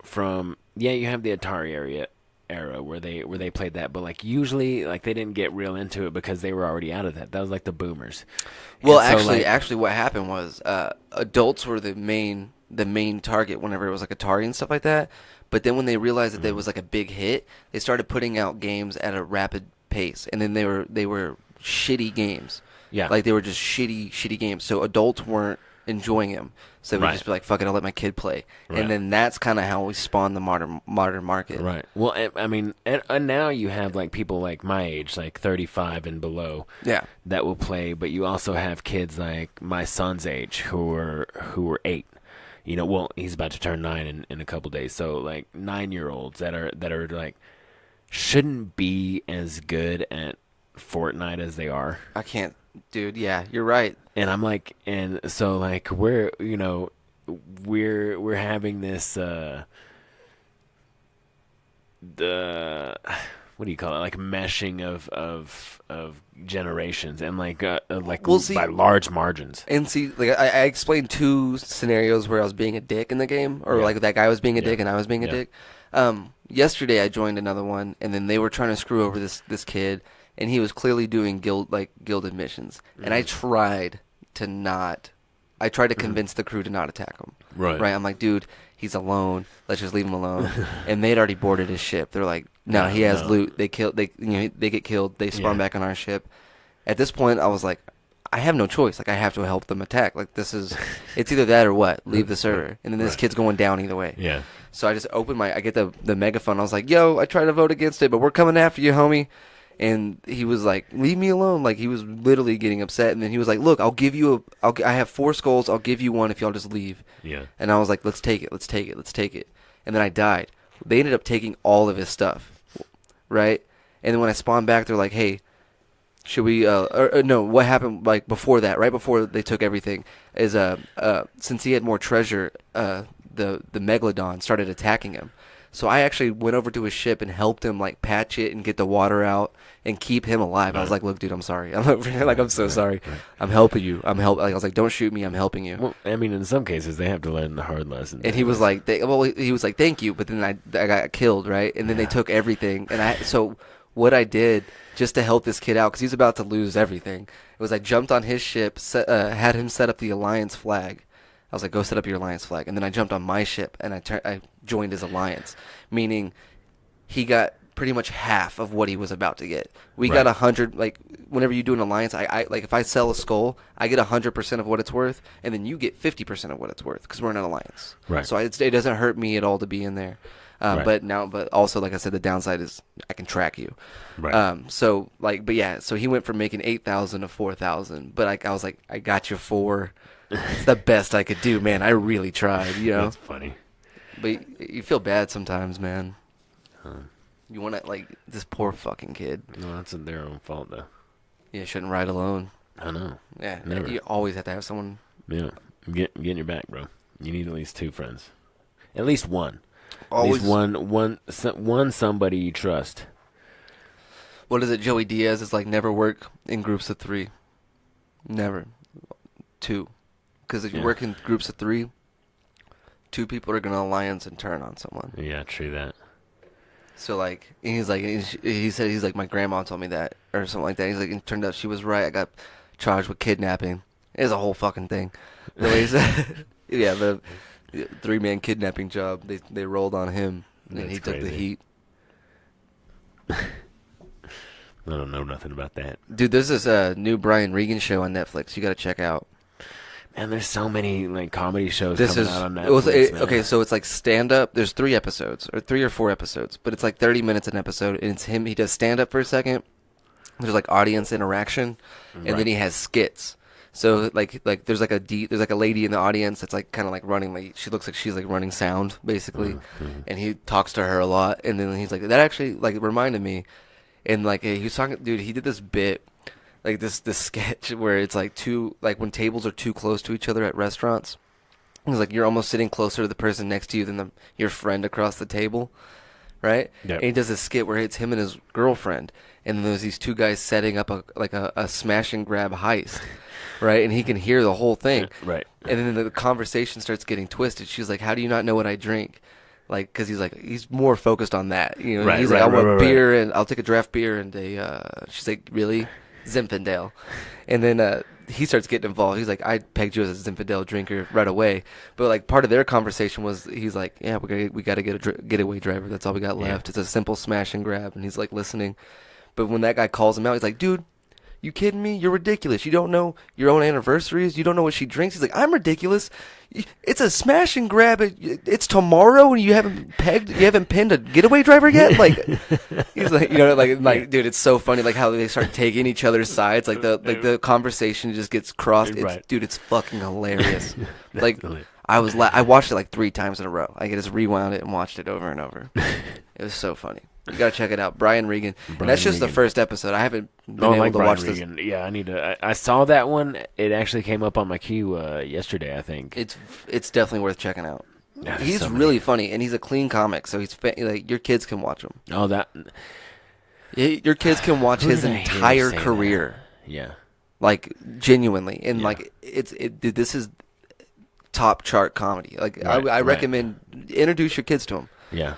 you have the Atari era where they played that, but like usually like they didn't get real into it because they were already out of that. That was like the boomers. Well, And so, actually, what happened was adults were the main target whenever it was like Atari and stuff like that. But then when they realized that it was like a big hit, they started putting out games at a rapid pace, and then they were shitty games. Yeah. Like they were just shitty games. So adults weren't enjoying them. So they would Right. just be like, "Fuck it, I'll let my kid play." Right. And then that's kind of how we spawned the modern market. Right. Well, I mean, and now you have like people like my age, like 35 and below, Yeah. that will play. But you also have kids like my son's age who are 8. You know, well, he's about to turn 9 in a couple days. So like 9-year-olds that are like shouldn't be as good at Fortnite as they are. I can't, dude. Yeah, you're right. And I'm like, and so like we're having this the what do you call it, like meshing of generations, and like Well, see- by large margins. And see, like I explained 2 scenarios where I was being a dick in the game, or Yeah. like that guy was being a dick Yeah. and I was being a Yeah. dick. Yesterday I joined another one, and then they were trying to screw over this kid, and he was clearly doing guilded missions, and I tried to convince the crew to not attack him. Right. Right. I'm like, dude, he's alone. Let's just leave him alone. And they'd already boarded his ship. They're like, no, he has no. loot. They get killed. They spawn Yeah. back on our ship. At this point, I was like, I have no choice. Like, I have to help them attack. Like, it's either that or what. Leave the server. And then this kid's going down either way. Yeah. So I just I get the megaphone. I was like, yo, I tried to vote against it, but we're coming after you, homie. And he was like, leave me alone. Like, he was literally getting upset. And then he was like, look, I'll give you I have 4 skulls. I'll give you 1 if y'all just leave. Yeah. And I was like, let's take it. And then I died. They ended up taking all of his stuff, right? And then when I spawned back, they're like, hey, should we, no, what happened, like, before that, right before they took everything, is, since he had more treasure, the Megalodon started attacking him. So I actually went over to his ship and helped him, like, patch it and get the water out and keep him alive. I was like, look, dude, I'm sorry. I'm over here, like, I'm so sorry. I'm helping you. Like, I was like, don't shoot me. I'm helping you. Well, I mean, in some cases, they have to learn the hard lesson. And he was like, he was like, thank you. But then I got killed, right? And then they took everything. And so what I did just to help this kid out, because he was about to lose everything, it was I jumped on his ship, had him set up the Alliance flag. I was like, go set up your Alliance flag. And then I jumped on my ship and I joined his Alliance, meaning he got pretty much half of what he was about to get. We got 100, like, whenever you do an Alliance, I like, if I sell a skull, I get 100% of what it's worth, and then you get 50% of what it's worth, because we're in an Alliance. Right. So it doesn't hurt me at all to be in there. Right. But also, like I said, the downside is I can track you. Right. So he went from making 8,000 to 4,000, but I was like, I got you 4. It's the best I could do, man. I really tried, you know. That's funny. But you feel bad sometimes, man. You want to, like, this poor fucking kid. No, that's their own fault, though. Yeah, shouldn't ride alone. I know. Yeah, Never. you always have to have someone. Yeah. Get your back, bro. You need at least 2 friends. At least one. Always. At least one somebody you trust. What is it? Joey Diaz is like, never work in groups of 3. Never. 2. Because if you Yeah. work in groups of 3, 2 people are going to alliance and turn on someone. Yeah, true that. So, like, and he said, he's like, my grandma told me that, or something like that. He's like, it turned out she was right. I got charged with kidnapping. It's a whole fucking thing. The way he said, yeah, the 3-man kidnapping job, they rolled on him, and That's he took the crazy. heat. I don't know nothing about that. Dude, there's this new Brian Regan show on Netflix. You got to check out. Man, there's so many like comedy shows This coming is out on Netflix. man. okay. So it's like stand up. There's 3 episodes, or 3 or 4 episodes, but it's like 30 minutes an episode, and it's him. He does stand up for a second. There's like audience interaction, and Right. then he has skits. So like there's like a lady in the audience that's like kind of like running, like she looks like she's like running sound basically, and he talks to her a lot, and then he's like, that actually like reminded me, and like he was talking, dude, he did this bit, like this sketch where it's like when tables are too close to each other at restaurants. It's like you're almost sitting closer to the person next to you than your friend across the table, right? Yep. And he does this skit where it's him and his girlfriend, and then there's these 2 guys setting up a smash and grab heist, right? And he can hear the whole thing. Right. And then the conversation starts getting twisted. She's like, "How do you not know what I drink?" like, because he's more focused on that. You know, Right, he's right, like, I right, want right, beer and I'll take a draft beer and she's like, really, Zinfandel, and then he starts getting involved. He's like, I pegged you as a Zinfandel drinker right away, but like part of their conversation was he's like, yeah, we got to get a getaway driver. That's all we got left. It's a simple smash and grab, and he's like listening. But when that guy calls him out, he's like, dude, you kidding me? You're ridiculous. You don't know your own anniversaries. You don't know what she drinks. He's like, I'm ridiculous. It's a smash and grab. It's tomorrow, and you haven't pinned a getaway driver yet. Like, he's like, you know, like, dude, it's so funny, like how they start taking each other's sides. Like the conversation just gets crossed. Right. Dude, it's fucking hilarious. Like, Definitely. I watched it like 3 times in a row. I just rewound it and watched it over and over. It was so funny. You gotta check it out, Brian Regan. And that's just the first episode. I haven't been able to Brian watch Regan. this. Yeah, I need to. I saw that one. It actually came up on my queue yesterday, I think. It's definitely worth checking out. Yeah, there's He's so many. really funny, and he's a clean comic, so he's like your kids can watch him. Oh, that. Your kids can watch Who his did I hear entire say that? career, Yeah. like genuinely, and Yeah. like this is top chart comedy. Like Right, I right. recommend introduce your kids to him. Yeah.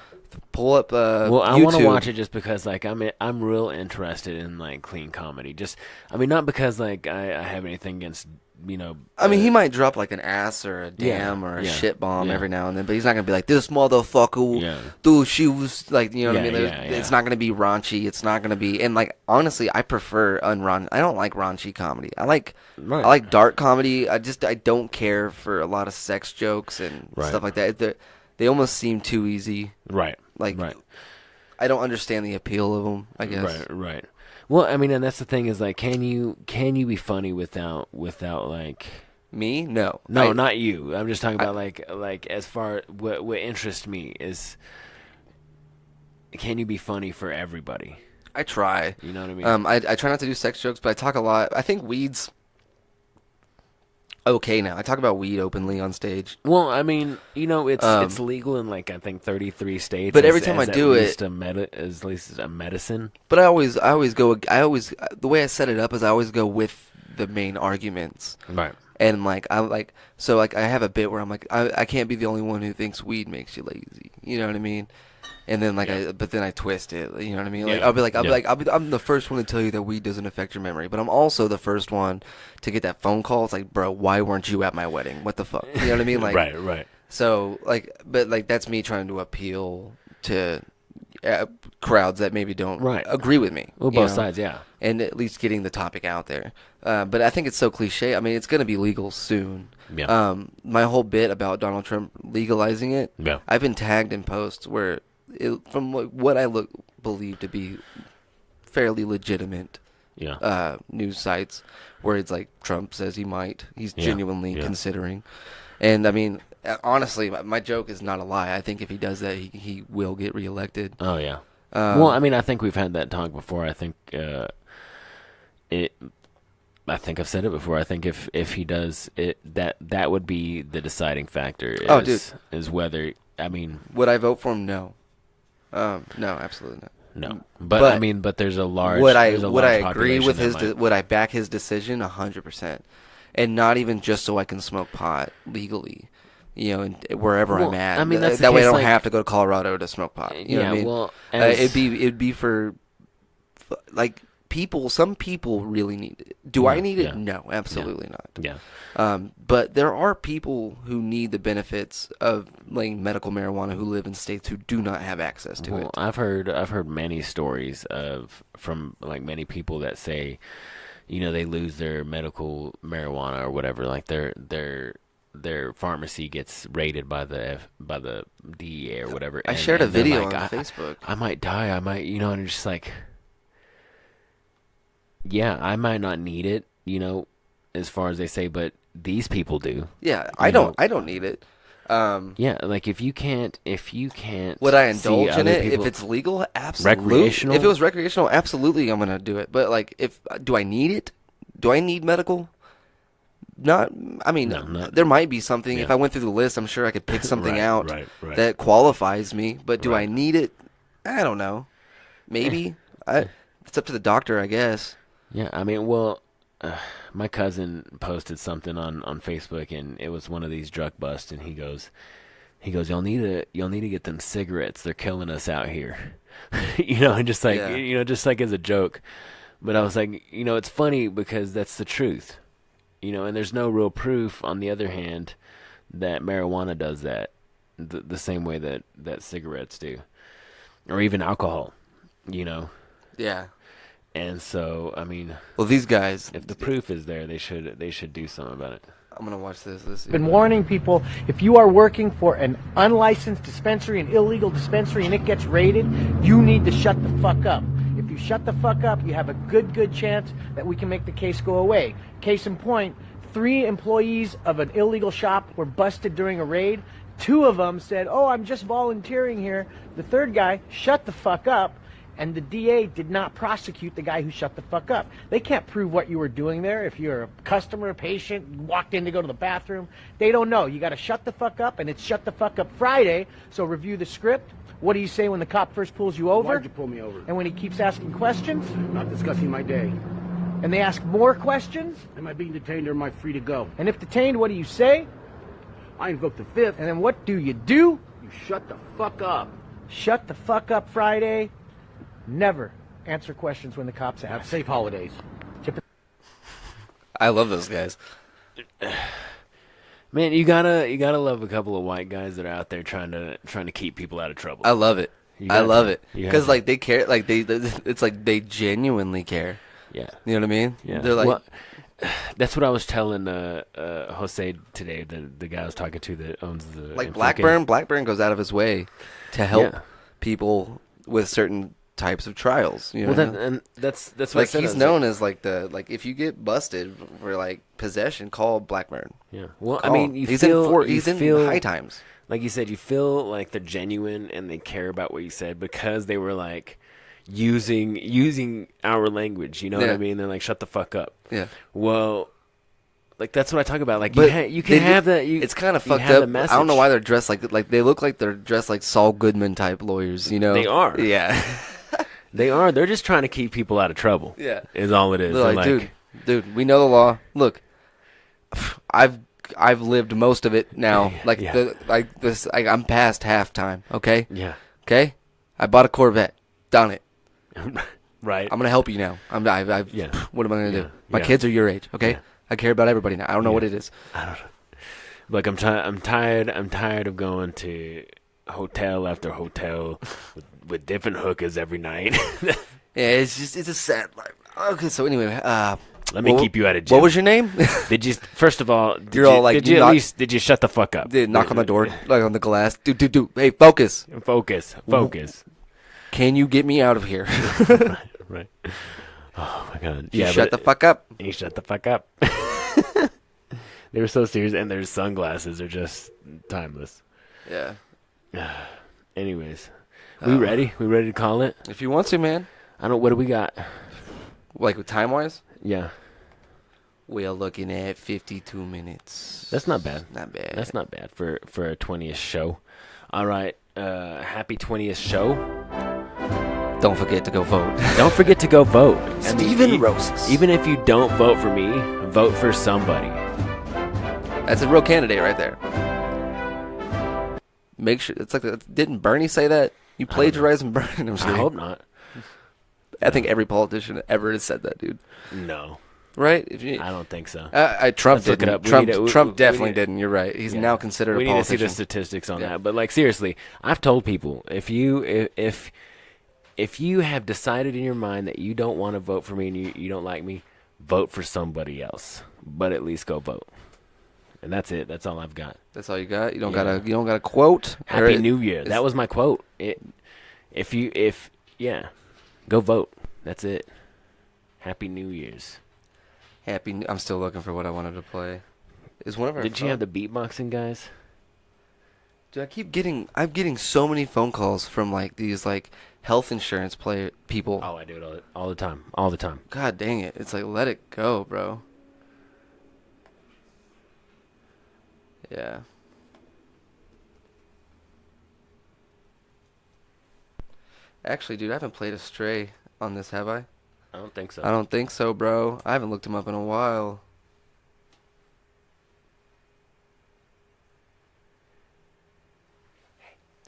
Pull up Well, I YouTube. want to watch it just because, like, I'm real interested in like clean comedy. Just, I mean, not because like I have anything against, you know. I mean, he might drop like an ass or a damn Yeah, or a yeah, shit bomb yeah. every now and then, but he's not gonna be like this motherfucker. Yeah. Dude, she was like, you know what I Yeah, mean? yeah, It's yeah. not gonna be raunchy. It's not gonna be, and like honestly, I prefer I don't like raunchy comedy. I like dark comedy. I don't care for a lot of sex jokes and Right. stuff like that. They almost seem too easy. Right. Like, right. I don't understand the appeal of them, I guess. Right. Right. Well, I mean, and that's the thing is like, can you be funny without like. Me? No. No, not you. I'm just talking about like as far what interests me is, can you be funny for everybody? I try. You know what I mean? I try not to do sex jokes, but I talk a lot. I think weed's okay now. I talk about weed openly on stage. Well, I mean, you know, it's legal in like I think 33 states. But every time I do it, at least a medicine. But I always the way I set it up is I always go with the main arguments. Right. And like I have a bit where I'm like I can't be the only one who thinks weed makes you lazy. You know what I mean? And then but then I twist it. You know what I mean? Like Yeah. I'm the first one to tell you that weed doesn't affect your memory, but I'm also the first one to get that phone call. It's like, bro, why weren't you at my wedding? What the fuck? You know what I mean? Like, Right. So but that's me trying to appeal to crowds that maybe don't agree with me. Well, you both know? sides, yeah. And at least getting the topic out there. But I think it's so cliche. I mean, it's going to be legal soon. Yeah. My whole bit about Donald Trump legalizing it, Yeah. I've been tagged in posts where, from what I believe to be fairly legitimate Yeah. news sites, where it's like Trump says he's Yeah. genuinely Yeah. considering. And I mean, honestly, my joke is not a lie. I think if he does that, he will get reelected. Oh yeah. Well, I mean, I think we've had that talk before. I think I think I've said it before. I think if he does it, that would be the deciding factor. Is whether, I mean, Would I vote for him? No. No, absolutely not. no. But I mean, but there's a large. Would I there's a large agree with population that might- would I back his decision? 100%, and not even just so I can smoke pot legally, you know, and wherever Well, I'm at. I mean, that's the that way I case, don't like- have to go to Colorado to smoke pot. You know what I mean? well, it'd be for like people. Some people really need it. Do I need it? yeah. No, absolutely not. Yeah. But there are people who need the benefits of like medical marijuana who live in states who do not have access to Well, it. I've heard many stories from like many people that say, you know, they lose their medical marijuana or whatever, like their pharmacy gets raided by the DEA or whatever. I and- shared a and they're video like, on Facebook. I might die. I might, you know, and it's just like, yeah, I might not need it, you know, as far as they say, but these people do. Yeah, I don't need it. Yeah, like if you can't. Would I see indulge in other it people- if it's legal? Absolutely. Recreational? If it was recreational, absolutely, I'm gonna do it. But like, do I need it? Do I need medical? Not. I mean, No, not- there might be something. Yeah. If I went through the list, I'm sure I could pick something Right, out right. that qualifies me. But do I Right. need it? I don't know. Maybe. It's up to the doctor, I guess. Yeah, I mean, well, my cousin posted something on Facebook, and it was one of these drug busts, and he goes, He goes, y'all need to get them cigarettes. They're killing us out here. And just like, Yeah. just like as a joke. But I was like, it's funny because that's the truth. And there's no real proof, on the other hand, that marijuana does that the same way that cigarettes do. Or even alcohol, Yeah. And so, I mean, Well, these guys. if the proof is there, they should do something about it. I'm gonna watch this. Let's see. Been warning people, if you are working for an unlicensed dispensary, an illegal dispensary, and it gets raided, you need to shut the fuck up. If you shut the fuck up, you have a good chance that we can make the case go away. Case in point, 3 employees of an illegal shop were busted during a raid. 2 of them said, "Oh, I'm just volunteering here." The third guy shut the fuck up, and the DA did not prosecute the guy who shut the fuck up. They can't prove what you were doing there. If you're a customer, a patient, walked in to go to the bathroom, they don't know. You got to shut the fuck up, and it's Shut the Fuck Up Friday, so review the script. What do you say when the cop first pulls you over? Why'd you pull me over? And when he keeps asking questions? Not discussing my day. And they ask more questions? Am I being detained or am I free to go? And if detained, what do you say? I invoke the 5th. And then what do you do? You shut the fuck up. Shut the fuck up Friday. Never answer questions when the cops Have ask. safe holidays. I love those guys. Man, you gotta love a couple of white guys that are out there trying to keep people out of trouble. I love it. You I got love to. it You have because to. like they care. Like it's like they genuinely care. Yeah. You know what I mean? Yeah. They're like, Well, that's what I was telling Jose today, the guy I was talking to that owns the like Enfoque. Blackburn goes out of his way to help Yeah. people with certain types of trials. You know Well, what I mean? and that's what I like said. I he's was known as like if you get busted for like possession, call Blackburn. Yeah. Well, Call I mean, him. you he's feel in he's you in feel, high times. Like you said, you feel like they're genuine and they care about what you said because they were like using our language. You know what I Yeah. mean? They're like, shut the fuck up. Yeah. Well, like that's what I talk about. Like But you can they- have that. It's kind of you fucked have the up. I message. don't know why they're dressed like they look like they're dressed like Saul Goodman type lawyers. You know, They are. Yeah. They are. They're just trying to keep people out of trouble. Yeah. Is all it is. They're like, dude, we know the law. Look, I've lived most of it now. Like Yeah. I'm past halftime. Okay. Yeah. Okay. I bought a Corvette. Done it. Right. I'm gonna help you now. Yeah. What am I gonna Yeah. do? My Yeah. kids are your age. Okay. Yeah. I care about everybody now. I don't know Yeah. what it is. Like I'm tired of going to hotel after hotel with different hookers every night. Yeah. It's a sad life. Okay. So anyway, Let me keep you out of jail. What was your name? Did you first of all? Did You're you, all like, did you knock- at least did you shut the fuck up? Did knock on the door, like on the glass. Dude. Hey, focus. Focus. Can you get me out of here? Right. Oh my god. You Yeah. shut the fuck up. You shut the fuck up. They were so serious, and their sunglasses are just timeless. Yeah. Anyways, we ready? We ready to call it? If you want to, man. I don't. What do we got? Like time wise, Yeah, we are looking at 52 minutes. that's not bad. Not bad. That's not bad for a 20th show. All right. Happy 20th show. Don't forget to go vote. Don't forget to go vote. Steven Rosas. Even if you don't vote for me, vote for somebody. That's a real candidate right there. Make sure it's like didn't Bernie say that? You plagiarizing Bernie? I'm just I kidding. hope not. I think every politician ever has said that, dude. No, Right? If you, I don't think so. Trump Let's look didn't. it up. We Trump, need to- Trump we definitely need- didn't. You're right. He's Yeah. now considered We a need to see politician. the statistics on Yeah. that. But like seriously, I've told people if you have decided in your mind that you don't want to vote for me and you don't like me, vote for somebody else. But at least go vote. And that's it. That's all I've got. That's all you got. You don't Yeah. got a quote. Or Happy New Year. is- That was my quote. Go vote. That's it. Happy New Year's. I'm still looking for what I wanted to play. Is one of our Did you have the beatboxing guys? Dude, I'm getting so many phone calls from like these like health insurance people. Oh, I do it all the time. All the time. God dang it. It's like let it go, bro. Yeah. Actually, dude, I haven't played a Stray on this, have I? I don't think so. I don't think so, bro. I haven't looked him up in a while.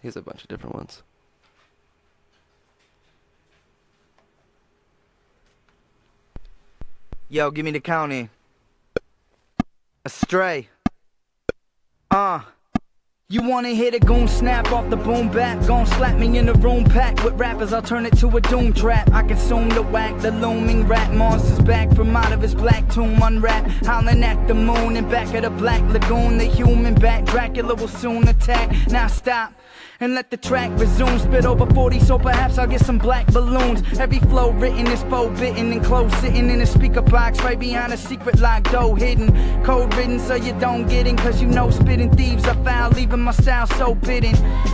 He has a bunch of different ones. Yo, give me the county. Astray. You wanna hit a goon snap off the boom bap? Gon' slap me in the room packed with rappers, I'll turn it to a doom trap. I consume the whack, the looming rat monster's back from out of his black tomb unwrapped. Howling at the moon and back of the black lagoon. The human bat, Dracula will soon attack. Now stop and let the track resume. Spit over 40 so perhaps I'll get some black balloons. Every flow written is forbidden and close, sitting in a speaker box right behind a secret locked door hidden. Code written so you don't get in, cause you know spitting thieves are foul, leaving my style so bitten.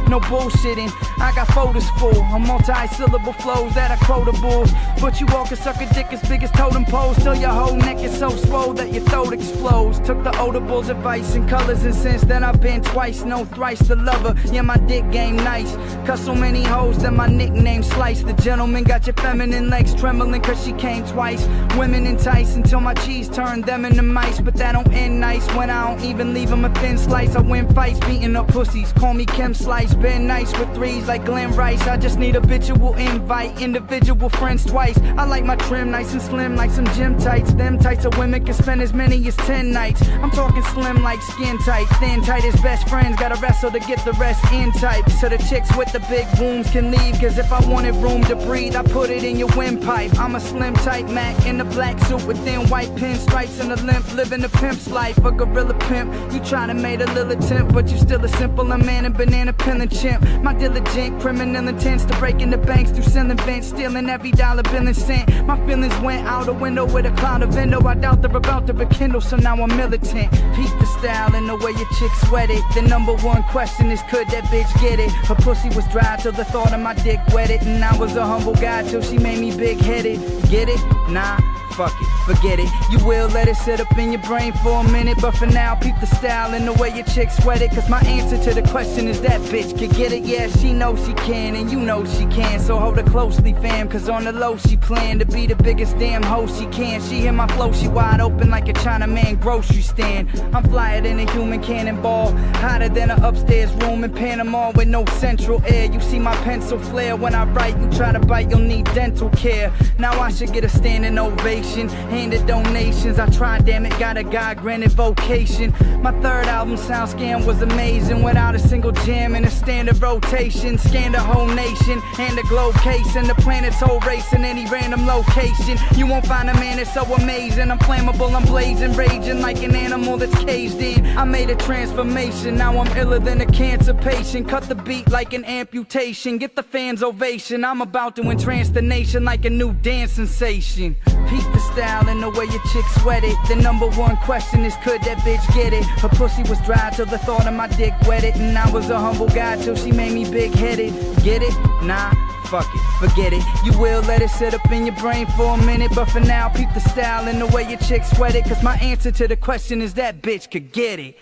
No bullshitting, I got folders full of multi-syllable flows that are quotables. But you all can suck a dick as big as totem poles till your whole neck is so swole that your throat explodes. Took the Audibles advice in colors and since then I've been twice, no thrice the lover. Yeah, my dick game nice, cause so many hoes that my nickname Slice. The gentleman got your feminine legs trembling cause she came twice. Women entice until my cheese turned them into mice. But that don't end nice when I don't even leave them a thin slice. I win fights beating up pussies, call me Kim Slice. Been nice with threes like Glenn Rice. I just need habitual invite, individual friends twice. I like my trim nice and slim like some gym tights. Them types of women can spend as many as 10 nights. I'm talking slim like skin tight, thin tight as best friends. Gotta wrestle to get the rest in type. So the chicks with the big wounds can leave, cause if I wanted room to breathe I put it in your windpipe. I'm a slim tight Mac in a black suit with thin white pinstripes and a limp, living a pimp's life. A gorilla pimp, you tryna make a little attempt, but you still a simpler man and banana peeling chimp. My diligent criminal intents to break into banks through ceiling vents, stealing every dollar bill and cent. My feelings went out the window with a cloud of window. I doubt they're about to rekindle, so now I'm militant. Peep the style and the way your chick sweat it. The number one question is could that bitch get it? Her pussy was dry till the thought of my dick wet it. And I was a humble guy till she made me big-headed. Get it? Nah, fuck it, forget it. You will let it sit up in your brain for a minute, but for now, peep the style and the way your chick sweat it. Cause my answer to the question is that bitch could get it. Yeah, she knows she can, and you know she can. So hold her closely, fam, cause on the low she plan to be the biggest damn host she can. She hear my flow, she wide open like a Chinaman grocery stand. I'm flyer than a human cannonball, hotter than an upstairs room in Panama with no central air. You see my pencil flare when I write, you try to bite, you'll need dental care. Now I should get a standing ovation, handed donations. I tried, damn it, got a God-granted vocation. My third album, SoundScan, was amazing without a single jam in a standard rotation. Scanned the whole nation and the globe case and the planet's whole race in any random location. You won't find a man that's so amazing. I'm flammable, I'm blazing, raging like an animal that's caged in. I made a transformation, now I'm iller than a cancer patient. Cut the beat like an amputation, get the fans ovation. I'm about to entrance the nation like a new dance sensation. Peep the style and the way your chick sweat it. The number one question is could that bitch get it? Her pussy was dry till the thought of my dick wet it. And I was a humble guy till she made me big-headed. Get it? Nah, fuck it, forget it. You will let it sit up in your brain for a minute, but for now, peep the style and the way your chick sweat it. Cause my answer to the question is that bitch could get it.